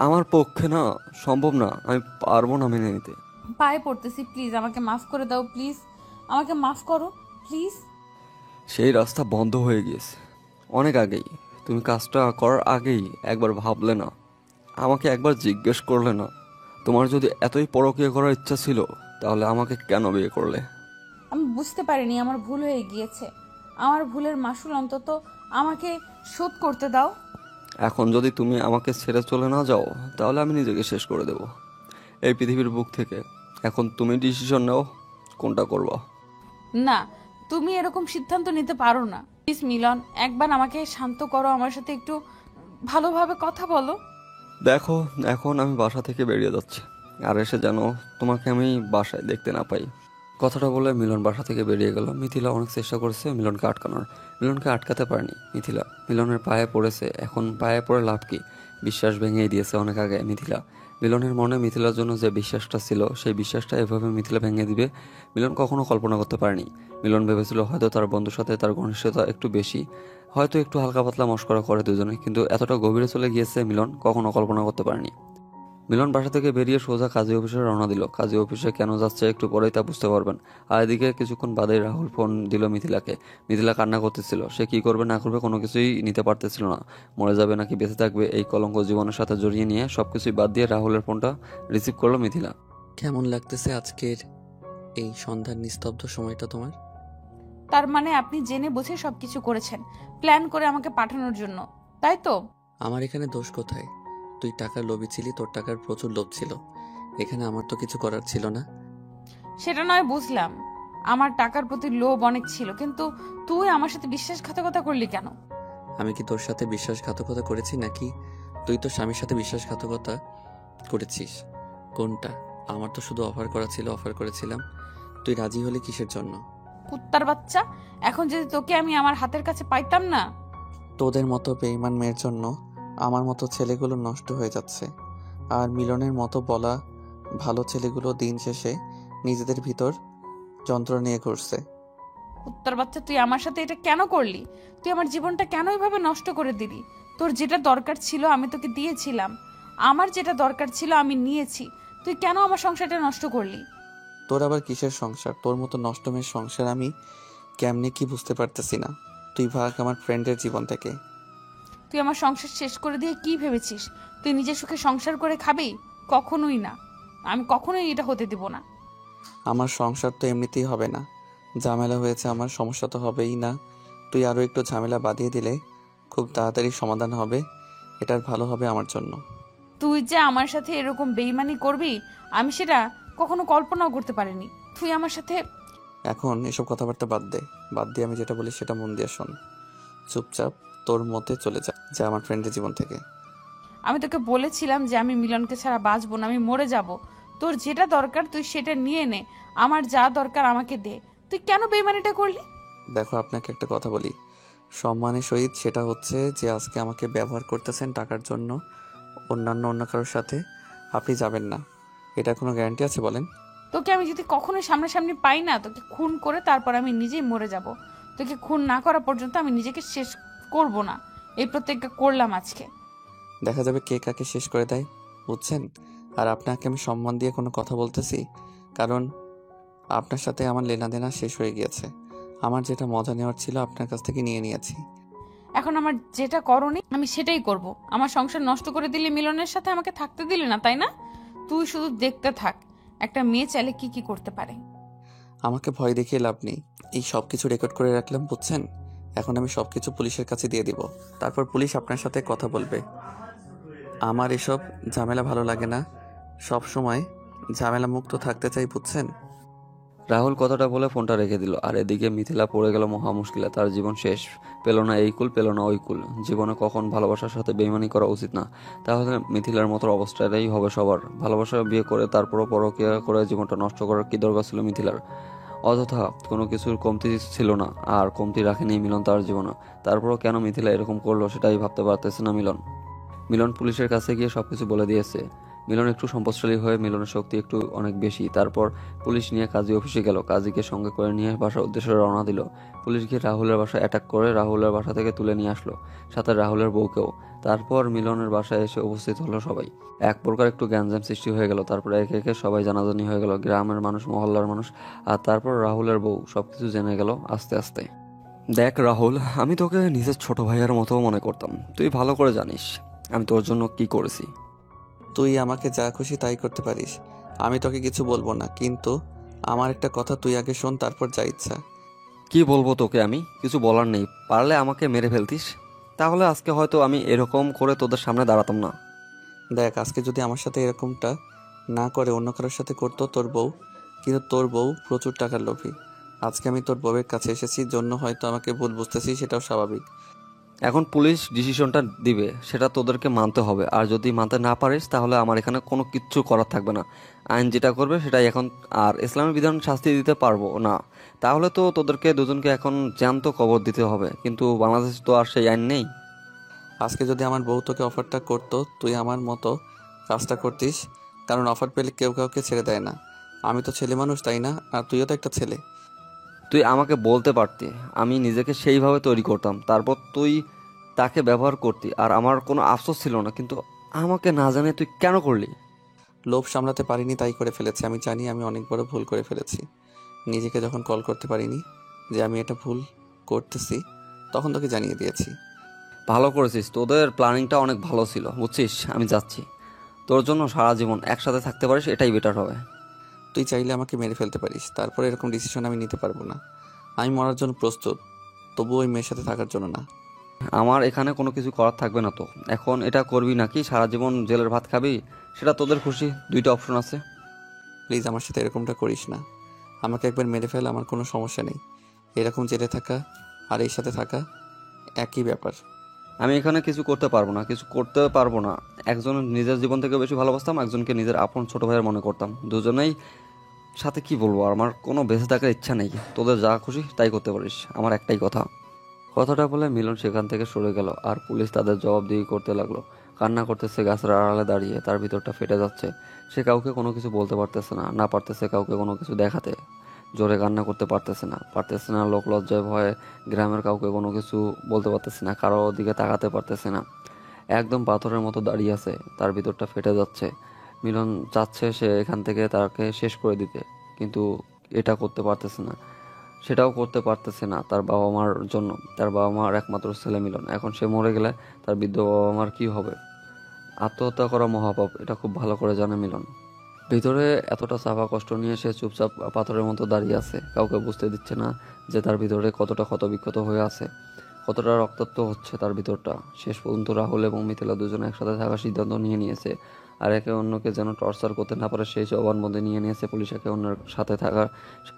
আমার পক্ষে না, সম্ভব না, আমি পারবো না মেনে নিতে। পায়ে পড়তেছি, প্লিজ আমাকে মাফ করে দাও, প্লিজ আমাকে মাফ করো প্লিজ। সেই রাস্তা বন্ধ হয়ে গিয়েছে অনেক আগেই। তুমি কাজটা করার আগেই একবার ভাবলে না, আমাকে একবার জিজ্ঞেস করলে না? তোমার যদি এতই পরকীয়া করার ইচ্ছা ছিল তাহলে আমাকে কেন বিয়ে করলে? আমি বুঝতে পারিনি আমার ভুল হয়ে গিয়েছে। আমার ভুলের মাসুল অন্তত আমাকে শোধ করতে দাও। এখন যদি তুমি আমাকে ছেড়ে চলে না যাও তাহলে আমি নিজেকে শেষ করে দেব এই পৃথিবীর বুক থেকে। এখন তুমি ডিসিশন নাও, কোনটা করবা। না, তুমি এরকম সিদ্ধান্ত নিতে পারো না। প্লিজ মিলন, একবার আমাকে শান্ত করো, আমার সাথে একটু ভালোভাবে কথা বলো। দেখো এখন আমি বাসা থেকে বেরিয়ে যাচ্ছি, আর এসে যেন তোমাকে আমি বাসায় দেখতে না পাই। কথাটা বলে মিলন বাসা থেকে বেরিয়ে গেল। মিথিলা অনেক চেষ্টা করেছে মিলনকে আটকানোর, মিলনকে আটকাতে পারেনি। মিথিলা মিলনের পায়ে পড়েছে, এখন পায়ে পড়ে লাভ কি? বিশ্বাস ভেঙেই দিয়েছে অনেক আগে মিথিলা। মিলনের মনে মিথিলার জন্য যে বিশ্বাসটা ছিল সেই বিশ্বাসটা এভাবে মিথিলা ভেঙে দিবে মিলন কখনো কল্পনা করতে পারেনি। মিলন ভেবেছিল হয়তো তার বন্ধুর সাথে তার ঘনিষ্ঠতা একটু বেশি, হয়তো একটু হালকা পাতলা মশকরা করে দুজনে, কিন্তু এতটা গভীরে চলে গিয়েছে মিলন কখনো কল্পনা করতে পারেনি। মিলন বাসা থেকে বেরিয়ে সোজা কাজী অফিসে রওনা দিল। কাজী অফিসে কেন যাচ্ছে একটু পরেই তা বুঝতে পারবেন। আর এদিকে কিছুক্ষণ বাদেই রাহুল ফোন দিল মিথিলাকে। মিথিলা কান্না করতেছিল। সে কি করবে না করবে কোনো কিছুই নিতে পারতেছিল না। মরে যাবে নাকি বেঁচে থাকবে এই কলঙ্ক জীবনের সাথে জড়িয়ে নিয়ে সবকিছুই বাদ দিয়ে রাহুলের ফোনটা রিসিভ করলো মিথিলা। কেমন লাগতেছে আজকের এই সন্ধ্যার নিস্তব্ধ সময়টা তোমার? তার মানে আপনি জেনে বুঝে সবকিছু করেছেন, প্ল্যান করে আমাকে পাঠানোর জন্য, তাই তো? আমার এখানে দোষ কোথায়? তুই টাকার লোভী ছিলি, তোর টাকার প্রচুর লোভ ছিল। এখানে আমার তো কিছু করার ছিল না। সেটা নয় বুঝলাম, আমার টাকার প্রতি লোভ অনেক ছিল, কিন্তু তুই আমার সাথে বিশ্বাসঘাতকতা করলি কেন? আমি কি তোর সাথে বিশ্বাসঘাতকতা করেছি, নাকি তুই তোর স্বামীর সাথে বিশ্বাসঘাতকতা করেছিস? কোনটা? আমার তো শুধু অফার করা ছিল, অফার করেছিলাম। তুই রাজি হলি কিসের জন্য? কুত্তার বাচ্চা, এখন যদি তোকে আমি আমার হাতের কাছে পাইতাম না। তোদের মতো বেঈমান মেয়ের জন্য আমার মতো ছেলেগুলো নষ্ট হয়ে যাচ্ছে, আর মিলনের মতো বলা ভালো ছেলেগুলো দিন শেষে নিজেদের ভিতর যন্ত্র নিয়ে ঘুরছে। কুত্তার বাচ্চা, তুই আমার সাথে এটা কেন করলি? তুই আমার জীবনটা কেন এভাবে নষ্ট করে দিলি? তোর যেটা দরকার ছিল আমি তোকে দিয়েছিলাম, আমার যেটা দরকার ছিল আমি নিয়েছি, তুই কেন আমার সংসারটা নষ্ট করলি? তোর আবার কিসের সংসার? তোর মতো নষ্ট মেয়ের সংসার আমি কেমনে কি বুঝতে পারতেছি না। তুই ভাগ আমার ফ্রেন্ডের জীবন থেকে। তুই আমার সংসার শেষ করে দিয়ে কি ভেবেছিস তুই নিজের সুখে সংসার করে খাবি? কখনোই না, আমি কখনোই এটা হতে দিব না। আমার সংসার তো এমনিতেই হবে না, ঝামেলা হয়েছে, আমার সমস্যা তো হবেই না। তুই আরও একটু ঝামেলা বাঁধিয়ে দিলে খুব তাড়াতাড়ি সমাধান হবে, এটার ভালো হবে আমার জন্য। তুই যে আমার সাথে এরকম বেইমানি করবি আমি সেটা কখনো কল্পনাও করতে পারিনি। তুই আমার সাথে এখন এসব কথাবার্তা বাদ দিয়ে আমি যেটা বলি সেটা মন দিয়ে শোন। চুপচাপ তোর মতে চলে যা আমার ফ্রেন্ডের জীবন থেকে। আমি তোকে বলেছিলাম যে আমি মিলনকে ছাড়া বাঁচবো না, আমি মরে যাব। তোর যেটা দরকার তুই সেটা নিয়ে নে, আমার যা দরকার আমাকে দে। তুই কেন বেইমানিটা করলি? দেখো, আপনাকে একটা কথা বলি সম্মানের সহিত, সেটা হচ্ছে যে আজকে আমাকে ব্যবহার করতেছেন টাকার জন্য অন্য কারোর সাথে আপনি যাবেন না, এটা কোনো গ্যারান্টি আছে বলেন? তোকে আমি যদি কখনো সামনাসামনি পাই না, তোকে খুন করে তারপর আমি নিজেই মরে যাব। তোকে খুন না করা পর্যন্ত আমি নিজেকে শেষ করব না, এই প্রত্যেকটা করলাম আজকে। দেখা যাবে কে কাকে শেষ করে দেয়, বুঝছেন? আর আপনাকে আমি সম্মান দিয়ে কোনো কথা বলতেছি, কারণ আপনার সাথে আমার লেনাদেনা শেষ হয়ে গিয়েছে। আমার যেটা মজা নেওয়ার ছিল আপনার কাছ থেকে নিয়ে নিয়েছি। এখন আমার যেটা করণী আমি সেটাই করব। আমার সংসার নষ্ট করে দিলি, মিলনের সাথে আমাকে থাকতে দিলি না, তাই না? তুই শুধু দেখতে থাক একটা মেয়ে চাইলে কি কি করতে পারে। আমাকে ভয় দেখিয়ে লাভ নেই, এই সব কিছু রেকর্ড করে রাখলাম, বুঝছেন? এখন আমি সব কিছু পুলিশের কাছে দিয়ে দিব, তারপর পুলিশ আপনার সাথে কথা বলবে। আমার এসব ঝামেলা ভালো লাগে না, সব সময় ঝামেলা মুক্ত থাকতে চাই, বুঝছেন? রাহুল কথাটা বলে ফোনটা রেখে দিল। আর এদিকে মিথিলা পড়ে গেল মহা মুশকিলে। তার জীবন শেষ। পেল না এই কুল, পেল না ওই কুল। জীবনে কখন ভালোবাসার সাথে বেইমানি করা উচিত না, তাহলে মিথিলার মতো অবস্থাটাই হবে সবার। ভালোবাসা বিয়ে করে তারপরও পরকীয়া করে জীবনটা নষ্ট করার কি দরকার ছিল মিথিলার? অযথা কোনো কিছুর কমতি ছিল না, আর কমতি রাখেনি মিলন তার জীবনে। তারপরও কেন মিথিলা এরকম করলো সেটাই ভাবতে পারতেছে না মিলন পুলিশের কাছে গিয়ে সবকিছু বলে দিয়েছে। মিলন একটু সম্পদশালী হয়ে মিলনের শক্তি একটু অনেক বেশি। তারপর পুলিশ নিয়ে কাজী অফিসে গেল। কাজীকে সঙ্গে করে নিয়ে বাসার উদ্দেশ্যে রওনা দিল। পুলিশ গিয়ে রাহুলের বাসা অ্যাটাক করে রাহুলের বাসা থেকে তুলে নিয়ে আসলো, সাথে রাহুলের বউকেও। তারপর মিলনের বাসায় এসে উপস্থিত হলো সবাই। এক প্রকার একটু গ্যাঞ্জাম সৃষ্টি হয়ে গেল। তারপরে একে একে সবাই জানাজানি হয়ে গেল, গ্রামের মানুষ, মহল্লার মানুষ, আর তারপর রাহুলের বউ সবকিছু জেনে গেল আস্তে আস্তে। দেখ রাহুল, আমি তোকে নিজের ছোট ভাইয়ের মতো মনে করতাম। তুই ভালো করে জানিস আমি তোর জন্য কি করেছি। তুই আমাকে যা খুশি তাই করতে পারিস, আমি তোকে কিছু বলবো না, কিন্তু আমার একটা কথা তুই আগে শোন, তারপর যা ইচ্ছা। কি বলবো তোকে? আমি কিছু বলার নেই। পারলে আমাকে মেরে ফেলতিস, তাহলে আজকে হয়তো আমি এরকম করে তোদের সামনে দাঁড়াতাম না। দেখ, আজকে যদি আমার সাথে এরকমটা না করে অন্য কারোর সাথে করতো তোর বউ, কিন্তু তোর বউ প্রচুর টাকার লোভী। আজকে আমি তোর বউয়ের কাছে এসেছি জন্য হয়তো আমাকে ভুল বুঝতেছি, সেটাও স্বাভাবিক। এখন পুলিশ ডিসিশনটা দিবে, সেটা তোদেরকে মানতে হবে। আর যদি মানতে না পারিস তাহলে আমার এখানে কোনো কিচ্ছু করার থাকবে না। আইন যেটা করবে সেটাই এখন। আর ইসলামের বিধান শাস্তি দিতে পারবো না, তাহলে তো তোদেরকে দুজনকে এখন জ্যান্ত কবর দিতে হবে। কিন্তু বাংলাদেশে তো আর সেই আইন নেই। আজকে যদি আমার বউ তোকে অফারটা করতো, তুই আমার মতো কাজটা করতিস, কারণ অফার পেলে কেউ কাউকে ছেড়ে দেয় না। আমি তো ছেলে মানুষ, তাই না? আর তুইও তো একটা ছেলে। তুই আমাকে বলতে পারতি, আমি নিজেকে সেইভাবে তৈরি করতাম, তারপর তুই তাকে ব্যবহার করতি, আর আমার কোনো আফসোস ছিল না। কিন্তু আমাকে না জানে তুই কেন করলি? লোভ সামলাতে পারিনি, তাই করে ফেলেছি। আমি জানি আমি অনেক বড় ভুল করে ফেলেছি। নিজেকে যখন কল করতে পারিনি যে আমি এটা ভুল করতেছি, তখন তোকে জানিয়ে দিয়েছি। ভালো করেছিস, তোদের প্ল্যানিংটা অনেক ভালো ছিল, বুঝছিস? আমি যাচ্ছি। তোর জন্য সারা জীবন একসাথে থাকতে পারিস, এটাই বেটার হবে। তুই চাইলে আমাকে মেরে ফেলতে পারিস, তারপরে এরকম ডিসিশন আমি নিতে পারবো না। আমি মরার জন্য প্রস্তুত, তবুও ওই মেয়ের সাথে থাকার জন্য না। আমার এখানে কোনো কিছু করার থাকবে না তো। এখন এটা করবি নাকি সারা জীবন জেলের ভাত খাবি, সেটা তোদের খুশি। দুইটা অপশন আছে। প্লিজ আমার সাথে এরকমটা করিস না। আমাকে একবার মেরে ফেল, আমার কোনো সমস্যা নেই। এরকম জেলে থাকা আর এই সাথে থাকা একই ব্যাপার। আমি এখানে কিছু করতে পারবো না। একজন নিজের জীবন থেকে বেশি ভালোবাসতাম, একজনকে নিজের আপন ছোট ভাইয়ের মনে করতাম। দুজনেই সাথে কি বলবো, আমার কোনো বেঁচে থাকার ইচ্ছা নেই। তোদের যা খুশি তাই করতে পারিস, আমার একটাই কথা। কথাটা বলে মিলন সেখান থেকে সরে গেল, আর পুলিশ তাদের জবাবদিহি করতে লাগলো। কান্না করতেছে গাছের আড়ালে দাঁড়িয়ে, তার ভিতরটা ফেটে যাচ্ছে। সে কাউকে কোনো কিছু বলতে পারতেছে না পারতেছে কাউকে কোনো কিছু দেখাতে। জোরে কান্না করতে পারতেছে না লোক লজ্জায় ভয়ে গ্রামের কাউকে কোনো কিছু বলতে পারতেছে না, কারো দিকে তাকাতে পারতেছে না। একদম পাথরের মতো দাঁড়িয়ে আছে, তার ভিতরটা ফেটে যাচ্ছে। মিলন চাচ্ছে সে এখান থেকে তাকে শেষ করে দিতে, কিন্তু এটা করতে পারতেছে না। সেটাও করতে পারতেছে না তার বাবা মার জন্য। তার বাবা মার একমাত্র ছেলে মিলন, এখন সে মরে গেলে তার বৃদ্ধ বাবা মার কি হবে? আত্মহত্যা করা মহাপাপ, এটা খুব ভালো করে জানে মিলন। ভিতরে এতটা চাপা কষ্ট নিয়ে সে চুপচাপ পাথরের মতো দাঁড়িয়ে আছে, কাউকে বুঝতে দিচ্ছে না যে তার ভিতরে কতটা ক্ষতবিক্ষত হয়ে আছে, কতটা রক্তাক্ত হচ্ছে তার ভিতরটা। শেষ পর্যন্ত রাহুল এবং মিথিলা দুজনে একসাথে থাকার সিদ্ধান্ত নিয়েছে, আর একে অন্যকে যেন টর্চার করতে না পারে সেই জবানবন্দি নিয়েছে। পুলিশ একে অন্যের সাথে থাকার,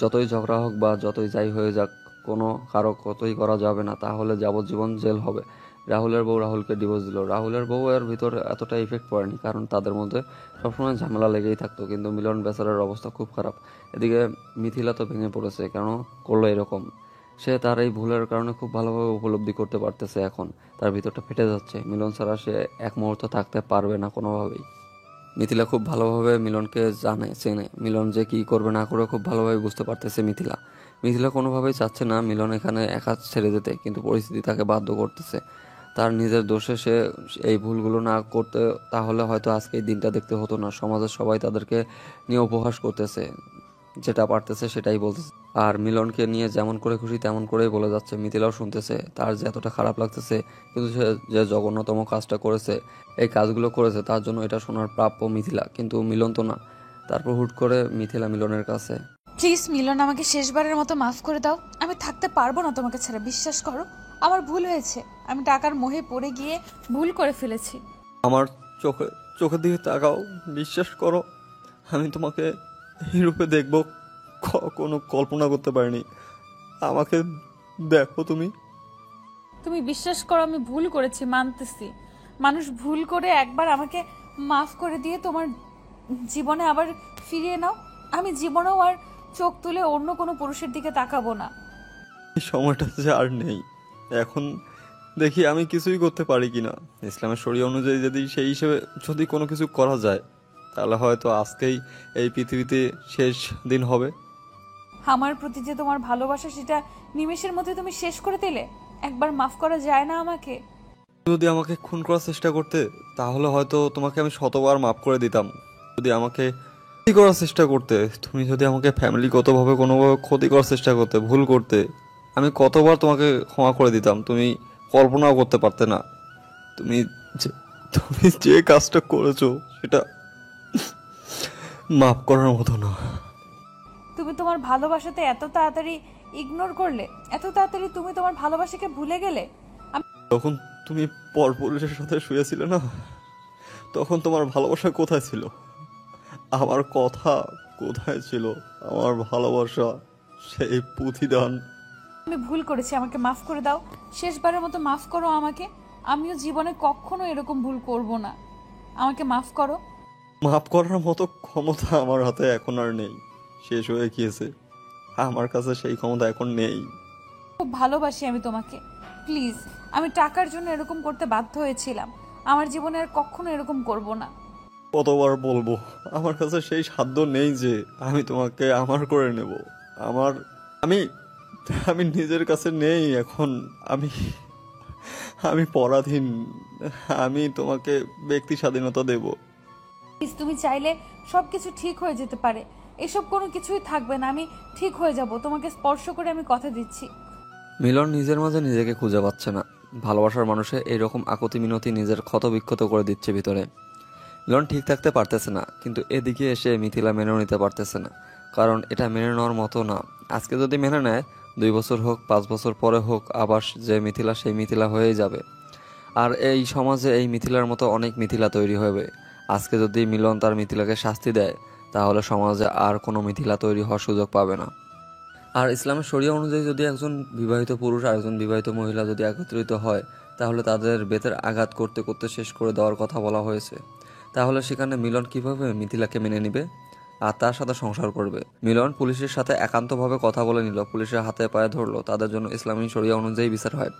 যতই ঝগড়া হোক বা যতই যাই হয়ে যাক, কোনো কারো কতই করা যাবে না, তাহলে যাবজ্জীবন জেল হবে। রাহুলের বউ রাহুলকে ডিভোর্স দিল। রাহুলের বউ এর ভিতরে এতটা ইফেক্ট পড়েনি, কারণ তাদের মধ্যে সবসময় ঝামেলা লেগেই থাকতো। কিন্তু মিলন বেচারার অবস্থা খুব খারাপ। এদিকে মিথিলা তো ভেঙে পড়েছে, কেন করলো এরকম। সে তার এই ভুলের কারণে খুব ভালোভাবে উপলব্ধি করতে পারতেছে। এখন তার ভিতরটা ফেটে যাচ্ছে। মিলন ছাড়া সে এক মুহূর্ত থাকতে পারবে না কোনোভাবেই। মিথিলা খুব ভালোভাবে মিলনকে চেনে। মিলন যে কি করবে না করবে খুব ভালোভাবে বুঝতে পারতেছে মিথিলা কোনোভাবেই চাচ্ছে না মিলন এখানে একা ছেড়ে যেতে, কিন্তু পরিস্থিতি তাকে বাধ্য করতেছে। তার নিজের দোষে সে এই ভুলগুলো না করতে, তাহলে হয়তো আজকে এই দিনটা দেখতে হতো না। সমাজের সবাই তাদেরকে নিয়ে উপহাস করতেছে, যেটা পারতেছে সেটাই বলতেছে। আর মিলনকে নিয়ে যেমন করে খুশি তেমন করেই বলে যাচ্ছে। মিথিলাও শুনতেছে, তার যে এতটা খারাপ লাগতেছে, কিন্তু সে যে জঘন্যতম কাজটা করেছে, এই কাজগুলো করেছে, তার জন্য এটা শোনার প্রাপ্য মিথিলা, কিন্তু মিলন তো না। তারপর হুট করে মিথিলা মিলনের কাছে, প্লিজ মিলন, আমাকে শেষবারের মতো মাফ করে দাও। আমি থাকতে পারবো না তোমাকে ছাড়া, বিশ্বাস করো। আমার ভুল হয়েছে, আমি টাকার মোহে পড়ে গিয়ে ভুল করে ফেলেছি। আমার চোখের দিকে তাকাও, বিশ্বাস করো, আমি তোমাকে এই রূপে দেখবো কোনো কল্পনা করতে পারিনি। আমাকে দেখো তুমি। তুমি বিশ্বাস করো, আমি ভুল করেছি, মানতেছি। মানুষ ভুল করে একবার আমাকে মাফ করে দিয়ে তোমার জীবনে আবার ফিরিয়ে নাও। আমি জীবনেও আর চোখ তুলে অন্য কোনো পুরুষের দিকে তাকাবো না। এই সময়টা যে আর নেই। এখন দেখি আমি কিছুই করতে পারি কিনা। ইসলামের শরীয়ত অনুযায়ী যদি সেই হিসেবে যদি কোনো কিছু করা যায়, তাহলে হয়তো আজকেই এই পৃথিবীতে শেষ দিন হবে। আমার প্রতি যে তোমার ভালোবাসা, সেটা নিমেষের মধ্যে তুমি শেষ করে দিলে। একবার মাফ করা যায় না আমাকে? যদি আমাকে খুন করার চেষ্টা করতে, তাহলে হয়তো তোমাকে আমি শতবার মাফ করে দিতাম। যদি আমাকে ক্ষতি করার চেষ্টা করতে, তুমি যদি আমাকে ফ্যামিলিগতভাবে কোনোভাবে ক্ষতি করার চেষ্টা করতে, ভুল করতে, আমি কতবার তোমাকে ক্ষমা করে দিতাম, তুমি কল্পনাও করতে পারতে না। তুমি যে কাজটা করেছো সেটা মাফ করার মতো না। তুমি তোমার ভালোবাসাতে এত তাড়াতাড়ি ইগনোর করলে, এত তাড়াতাড়ি তুমি তোমার ভালোবাসাকে ভুলে গেলে। তখন তুমি পরপুরুষের সাথে শুয়েছিলে না, তখন তোমার ভালোবাসা কোথায় ছিল? আমার কথা কোথায় ছিল? আমার ভালোবাসা, সেই প্রতিদান। আমি ভুল করেছি, আমাকে মাফ করে দাও। শেষবারের মতো মাফ করো আমাকে। আমিও জীবনে কখনো এরকম ভুল করব না। আমাকে মাফ করো। মাফ করার মতো ক্ষমতা আমার হাতে এখন আর নেই, শেষ হয়ে গিয়েছে। আমার কাছে সেই ক্ষমতা এখন নেই। খুব ভালোবাসি আমি তোমাকে, প্লিজ। আমি টাকার জন্য এরকম করতে বাধ্য হয়েছিলাম। আমার জীবনে আর কখনো এরকম করব না। কতবার বলবো, আমার কাছে সেই সাধ্য নেই যে আমি তোমাকে আমার করে নেব। আমি আমি নিজের কাছে নেই এখন। আমি পরাধীন। আমি তোমাকে ব্যক্তি স্বাধীনতা দেব। প্লিজ তুমি চাইলে সব কিছু ঠিক হয়ে যেতে পারে। এসব কোনো কিছুই থাকবে না, আমি ঠিক হয়ে যাব। তোমাকে স্পর্শ করে আমি কথা দিচ্ছি। মিলন নিজের মাঝে নিজেকে খুঁজে পাচ্ছে না। ভালোবাসার মানুষে এইরকম আকুতি মিনতি নিজের ক্ষত বিক্ষত করে দিচ্ছে ভিতরে। মিলন ঠিক থাকতে পারতেছে না, কিন্তু এদিকে এসে মিথিলা মেনেও নিতে পারতেছে না, কারণ এটা মেনে নেওয়ার মতো না। আজকে যদি মেনে নেয় 2 বছর হোক 5 বছর পরে হোক আবার যে মিথিলা সেই মিথিলা হয়েই যাবে। আর এই সমাজে এই মিথিলার মতো অনেক মিথিলা তৈরি হবে। আজকে যদি মিলন তার মিথিলাকে শাস্তি দেয়, তাহলে সমাজে আর কোনো মিথিলা তৈরি হওয়ার সুযোগ পাবে না। আর ইসলামের শরিয়া অনুযায়ী যদি একজন বিবাহিত পুরুষ আর একজন বিবাহিত মহিলা যদি একত্রিত হয়, তাহলে তাদের বেতের আঘাত করতে করতে শেষ করে দেওয়ার কথা বলা হয়েছে। তাহলে সেখানে মিলন কিভাবে মিথিলাকে মেনে নিবে আর তার সাথে সংসার করবে? মিলন পুলিশের সাথে একান্তভাবে কথা বলে নিল, পুলিশের হাতে পায়ে ধরলো, তাদের জন্য ইসলামী শরিয়া অনুযায়ী বিচার হয়।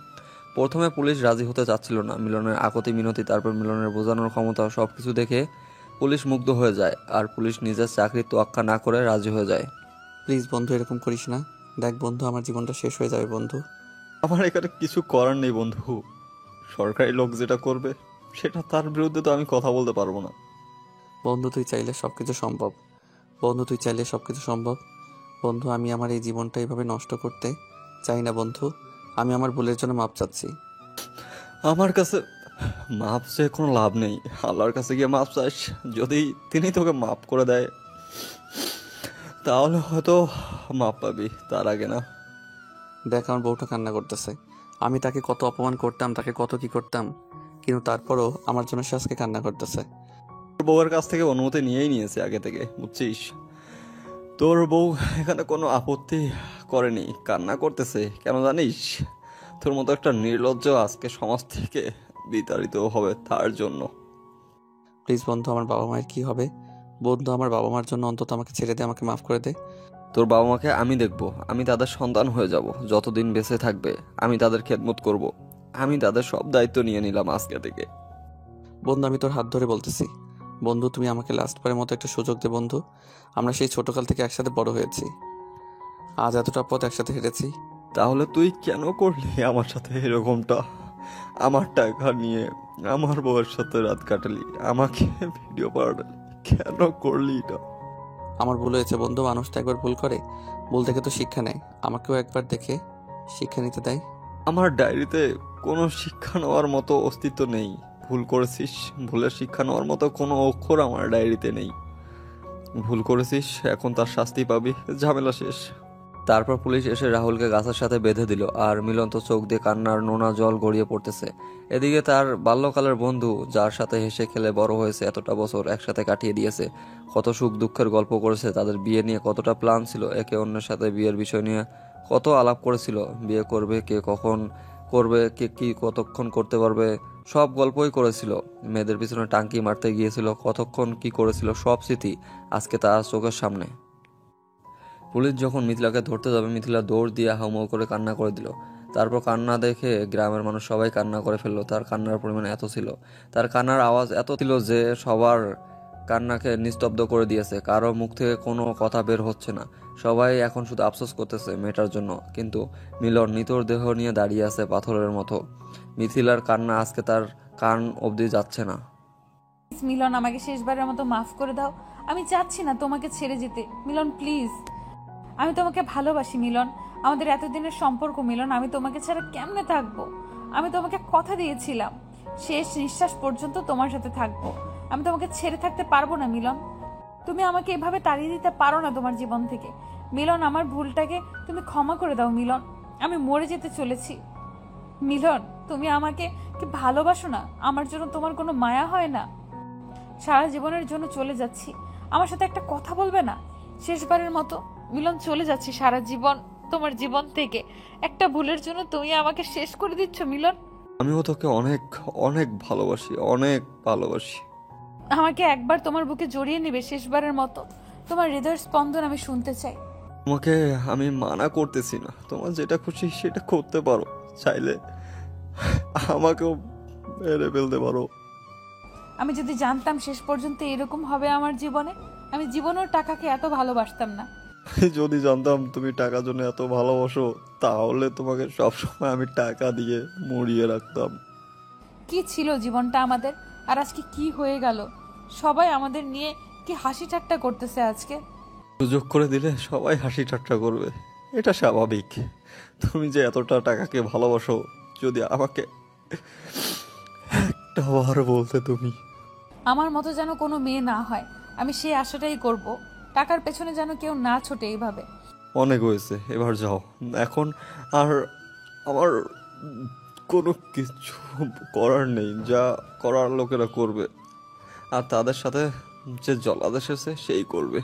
প্রথমে পুলিশ রাজি হতে চাচ্ছিল না। মিলনের আকুতি মিনতি, তারপর মিলনের বোঝানোর ক্ষমতা, সবকিছু দেখে পুলিশ মুগ্ধ হয়ে যায়। আর পুলিশ নিজের চাকরির তোয়াক্কা না করে রাজি হয়ে যায়। প্লিজ বন্ধু, এরকম করিস না। দেখ বন্ধু, আমার জীবনটা শেষ হয়ে যাবে বন্ধু। আমার এখানে কিছু করার নেই বন্ধু। সরকারি লোক যেটা করবে সেটা তার বিরুদ্ধে তো আমি কথা বলতে পারবো না। বন্ধু তুই চাইলে সবকিছু সম্ভব। বন্ধু তুই চাইলে সবকিছু সম্ভব। বন্ধু আমি আমার এই জীবনটা এইভাবে নষ্ট করতে চাই না বন্ধু। আমি আমার ভুলের জন্য মাপ চাচ্ছি। আমার কাছে মাপ চেয়ে কোনো লাভ নেই। আল্লাহর কাছে গিয়ে মাপ চাস, যদি তিনি তোকে মাপ করে দেয় তাহলে হয়তো মাপ পাবি, তার আগে না। দেখ আমার বউটা কান্না করতেছে। আমি তাকে কত অপমান করতাম, তাকে কত কি করতাম, কিন্তু তারপরও আমার জন্য সে আজকে কান্না করতেছে। তোর বউয়ের কাছ থেকে অনুমতি নিয়েই নিয়েছে আগে থেকে, বুঝছিস? তোর বউ এখানে কোনো আপত্তি করেনি, কান্না করতেছে কেন জানিস? তোর মতো একটা নির্লজ্জ আজকে সমাজ থেকে বিতাড়িত হবে তার জন্য। প্লিজ বন্ধু, আমার বাবা মায়ের কি হবে? বন্ধু আমার বাবা মার জন্য অন্তত আমাকে ছেড়ে দে, আমাকে মাফ করে দে। তোর বাবা মাকে আমি দেখব, আমি তাদের সন্তান হয়ে যাব। যতদিন বেঁচে থাকবে আমি তাদের খেদমত করব। আমি তাদের সব দায়িত্ব নিয়ে নিলাম আজকে থেকে। বন্ধু আমি তোর হাত ধরে বলতেছি, বন্ধু তুমি আমাকে লাস্টবারের মতো একটা সুযোগ দে বন্ধু। আমরা সেই ছোটকাল থেকে একসাথে বড় হয়েছি, আজ এতটা পথ একসাথে হেঁটেছি। তাহলে তুই কেন করলি আমার সাথে এরকমটা? আমার টাকা নিয়ে আমার বউয়ের সাথে রাত কাটালি, আমাকে ভিডিও পাঠালি, কেন করলি এটা? আমার ভুল হয়েছে বন্ধু, মানুষ তো একবার ভুল করে, ভুল থেকে তো শিক্ষা নেয়। আমাকেও একবার দেখে শিক্ষা নিতে দেয়। আমার ডায়েরিতে কোনো শিক্ষা নেওয়ার মতো অস্তিত্ব নেই। ভুল করেছিস, ভুলের শিক্ষা নেওয়ার মতো কোনো অক্ষর আমার ডায়েরিতে নেই। ভুল করেছিস, এখন তার শাস্তি পাবি, ঝামেলা শেষ। তারপর পুলিশ এসে রাহুলকে গাছের সাথে বেঁধে দিল, আর মিলন তো চোখ দিয়ে কান্নার নোনা জল গড়িয়ে পড়তেছে। এদিকে তার বাল্যকালের বন্ধু, যার সাথে হেসে খেলে বড় হয়েছে, এতটা বছর একসাথে কাটিয়ে দিয়েছে, কত সুখ দুঃখের গল্প করেছে, তাদের বিয়ে নিয়ে কতটা প্ল্যান ছিল, একে অন্যের সাথে বিয়ের বিষয় নিয়ে কত আলাপ করেছিল, বিয়ে করবে কে, কখন করবে, কে কি কতক্ষণ করতে পারবে, সব গল্পই করেছিল। মেয়েদের পিছনে টাঙ্কি মারতে গিয়েছিল, কতক্ষণ কি করেছিল, সব স্মৃতি আজকে তার চোখের সামনে। পুলিশ যখন মিথিলাকে ধরতে যাবে, মিথিলা দৌড় দিয়ে হাউমাউ করে কান্না করে দিল। তারপর কান্না দেখে গ্রামের মানুষ সবাই কান্না করে ফেললো। তার কান্নার পরিমাণ এত ছিল, তার কান্নার আওয়াজ এত ছিল যে সবার কান্নাকে নিস্তব্ধ করে দিয়েছে। কারো মুখ থেকে কোনো কথা বের হচ্ছে না। সবাই এখন শুধু আফসোস করতেছে মেয়েটার জন্য। কিন্তু মিলন নিতর দেহ নিয়ে দাঁড়িয়ে আছে পাথরের মতো। মিথিলার কান্না আজকে তার কান অবধি যাচ্ছে না। মিলন আমাকে শেষবারের মতো মাফ করে দাও। আমি চাচ্ছি না তোমাকে ছেড়ে যেতে মিলন, প্লিজ। আমি তোমাকে ভালোবাসি মিলন, আমাদের এতদিনের সম্পর্ক মিলন, আমি তোমাকে ছাড়া কেমনে থাকবো? আমি তোমাকে কথা দিয়েছিলাম শেষ নিঃশ্বাস পর্যন্ত তোমার সাথে থাকবো। আমি তোমাকে ছেড়ে থাকতে পারবো না মিলন। তুমি আমাকে এভাবে তাড়িয়ে দিতে পারো না তোমার জীবন থেকে মিলন। আমার ভুলটাকে তুমি ক্ষমা করে দাও মিলন, আমি মরে যেতে চলেছি মিলন। তুমি আমাকে কি ভালোবাসো না? আমার জন্য তোমার কোনো মায়া হয় না? সারা জীবনের জন্য চলে যাচ্ছি, আমার সাথে একটা কথা বলবে না? শেষবারের মতো মিলন, চলে যাচ্ছি সারা জীবন তোমার জীবন থেকে। একটা ভুলের জন্য তুমি আমাকে শেষ করে দিচ্ছ মিলন। আমিও তোকে অনেক অনেক ভালোবাসি, অনেক ভালোবাসি। আমাকে একবার তোমার বুকে জড়িয়ে নেবে শেষবারের মতো? তোমার হৃদয়ের স্পন্দন আমি শুনতে চাই। তোমাকে আমি মানা করতেছি না, তোমার যেটা খুশি সেটা করতে পারো, চাইলে আমাকেও মেরে ফেলতে পারো। আমি যদি জানতাম শেষ পর্যন্ত এরকম হবে আমার জীবনে, আমি জীবনেও টাকাকে এত ভালোবাসতাম না। যদি জানতাম তুমি টাকার জন্য এত ভালোবাসো, তাহলে তোমাকে সবসময় আমি টাকা দিয়ে মুড়িয়ে রাখতাম। কি ছিল জীবনটা আমাদের, আর আজকে কি হয়ে গেল? সবাই আমাদের নিয়ে কি হাসি ঠাট্টা করতেছে আজকে। সুযোগ করে দিলে সবাই হাসি ঠাট্টা করবে, এটা স্বাভাবিক। তুমি যে এতটা টাকাকে ভালোবাসো, যদি আমাকে একটা বার বলতে তুমি। আমার মতো যেন কোনো মেয়ে না হয়, আমি সেই আশাটাই করব। টাকার পেছনে যেন কেউ না ছোটে এইভাবে। অনেক হয়েছে, এবার যাও। এখন আর আমার কোনো কিছু করার নেই, যা করার লোকেরা করবে, আর তাদের সাথে যে জলাদ এসেছে সেই করবে।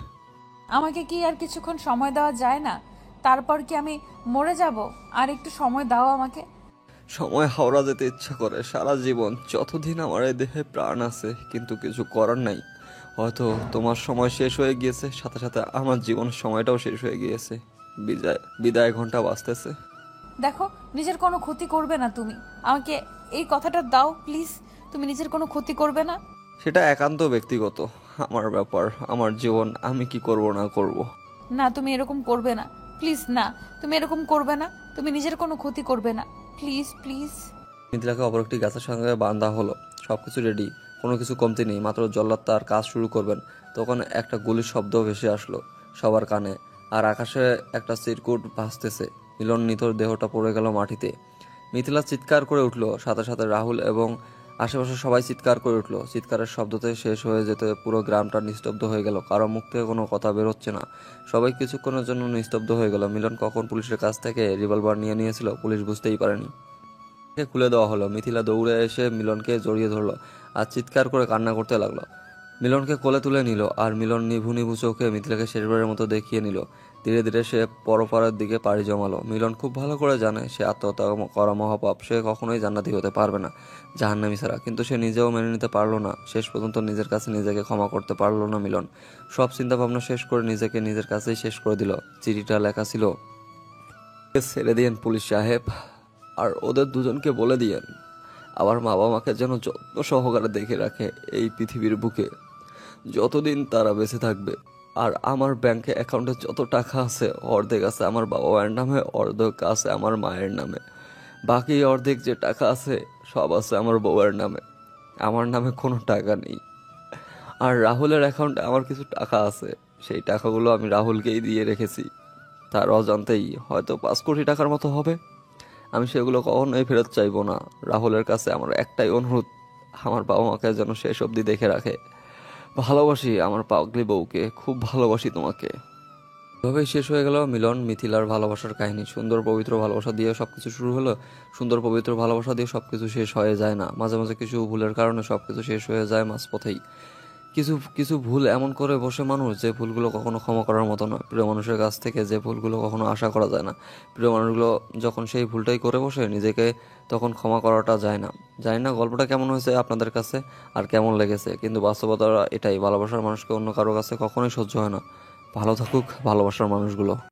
আমাকে কি আর কিছুক্ষণ সময় দেওয়া যায় না? তারপর কি আমি মরে যাব? আর একটু সময় দাও আমাকে। সময় হাওড়া যেতে ইচ্ছা করে সারা জীবন, যতদিন আমার এই দেহে প্রাণ আছে, কিন্তু কিছু করার নাই। হয়তো তোমার সময় শেষ হয়ে গিয়েছে, সাথে সাথে আমার জীবনের সময়টাও শেষ হয়ে গিয়েছে। বিদায় ঘন্টা বাজতেছে। দেখো, নিজের কোনো ক্ষতি করবে না তুমি। আমাকে এই কথাটা দাও প্লিজ, তুমি নিজের কোনো ক্ষতি করবে না। সেটা একান্ত ব্যক্তিগত, আমার ব্যাপার, আমার জীবন, আমি কি করব না করব। না, তুমি এরকম করবে না প্লিজ। না, তুমি এরকম করবে না। তুমি নিজের কোনো ক্ষতি করবে না, প্লিজ প্লিজ। মিথিলাকে অপর একটি গাছের সঙ্গে বাঁধা হলো, সবকিছু রেডি, কোনো কিছু কমতি নেই। মাত্র জল্লাদ তার কাজ শুরু করবেন, তখন একটা গুলির শব্দ ভেসে আসলো সবার কানে, আর আকাশে একটা চিরকুট ভাসতেছে। মিলন নিথর দেহটা পড়ে গেল মাটিতে। মিথিলা চিৎকার করে উঠল, সাথে সাথে রাহুল এবং আশেপাশে সবাই চিৎকার করে উঠল। চিৎকারের শব্দতে শেষ হয়ে যেতে পুরো গ্রামটা নিস্তব্ধ হয়ে গেল, কারো মুখ থেকে কোনো কথা বেরোচ্ছে না। সবাই কিছুক্ষণের জন্য নিস্তব্ধ হয়ে গেল। মিলন কখন পুলিশের কাছ থেকে রিভলভার নিয়েছিল পুলিশ বুঝতেই পারেনি। খুলে দেওয়া হলো। মিথিলা দৌড়ে এসে মিলনকে জড়িয়ে ধরলো আর চিৎকার করে কান্না করতে লাগলো। মিলনকে কোলে তুলে নিল, আর মিলন নিভু নিভু চোখে মিথিলাকে শেষবারের মতো দেখিয়ে নিল। ধীরে ধীরে সে পরপারের দিকে পাড়ি জমালো। মিলন খুব ভালো করে জানে সে আত্মহত্যা করা মহাপাপ, সে কখনোই জান্নাতি হতে পারবে না, জাহান্নামী ছাড়া। কিন্তু সে নিজেও মেনে নিতে পারলো না, শেষ পর্যন্ত নিজের কাছে নিজেকে ক্ষমা করতে পারলো না মিলন। সব চিন্তা ভাবনা শেষ করে নিজেকে নিজের কাছেই শেষ করে দিল। চিঠিটা লেখা ছিল, ছেড়ে দিয়েন পুলিশ সাহেব, আর ওদের দুজনকে বলে দিয়েন আমার বাবা মাকে যেন যত্ন সহকারে দেখে রাখে এই পৃথিবীর বুকে যতদিন তারা বেঁচে থাকবে। আর আমার ব্যাংকে অ্যাকাউন্টে যত টাকা আছে, অর্ধেক আছে আমার বাবা মায়ের নামে, অর্ধেক আছে আমার মায়ের নামে। বাকি অর্ধেক যে টাকা আছে সব আছে আমার বউয়ের নামে, আমার নামে কোনো টাকা নেই। আর রাহুলের অ্যাকাউন্টে আমার কিছু টাকা আছে, সেই টাকাগুলো আমি রাহুলকেই দিয়ে রেখেছি, তার অজান্তেই হয়তো 5 কোটি টাকার মতো হবে। আমি সেগুলো কখনোই ফেরত চাইবো না। রাহুলের কাছে আমার একটাই অনুরোধ, আমার বাবা মাকে যেন শেষ অবধি দেখে রাখে। ভালোবাসি আমার পাগলি বউকে, খুব ভালোবাসি তোমাকে। এভাবেই শেষ হয়ে গেল মিলন মিথিলার ভালোবাসার কাহিনী। সুন্দর পবিত্র ভালোবাসা দিয়ে সবকিছু শুরু হলো, সুন্দর পবিত্র ভালোবাসা দিয়ে সবকিছু শেষ হয়ে যায় না। মাঝে মাঝে কিছু ভুলের কারণে সবকিছু শেষ হয়ে যায় মাঝপথেই। কিছু কিছু ভুল এমন করে বসে মানুষ, যে ভুলগুলো কখনো ক্ষমা করার মতো নয়। প্রিয় মানুষের কাছ থেকে যে ভুলগুলো কখনো আশা করা যায় না, প্রিয় মানুষগুলো যখন সেই ভুলটাই করে বসে, নিজেকে তখন ক্ষমা করাটা যায় না। জানি না গল্পটা কেমন হয়েছে আপনাদের কাছে আর কেমন লেগেছে, কিন্তু বাস্তবতা এটাই, ভালোবাসার মানুষকে অন্য কারো কাছে কখনোই সহ্য হয় না। ভালো থাকুক ভালোবাসার মানুষগুলো।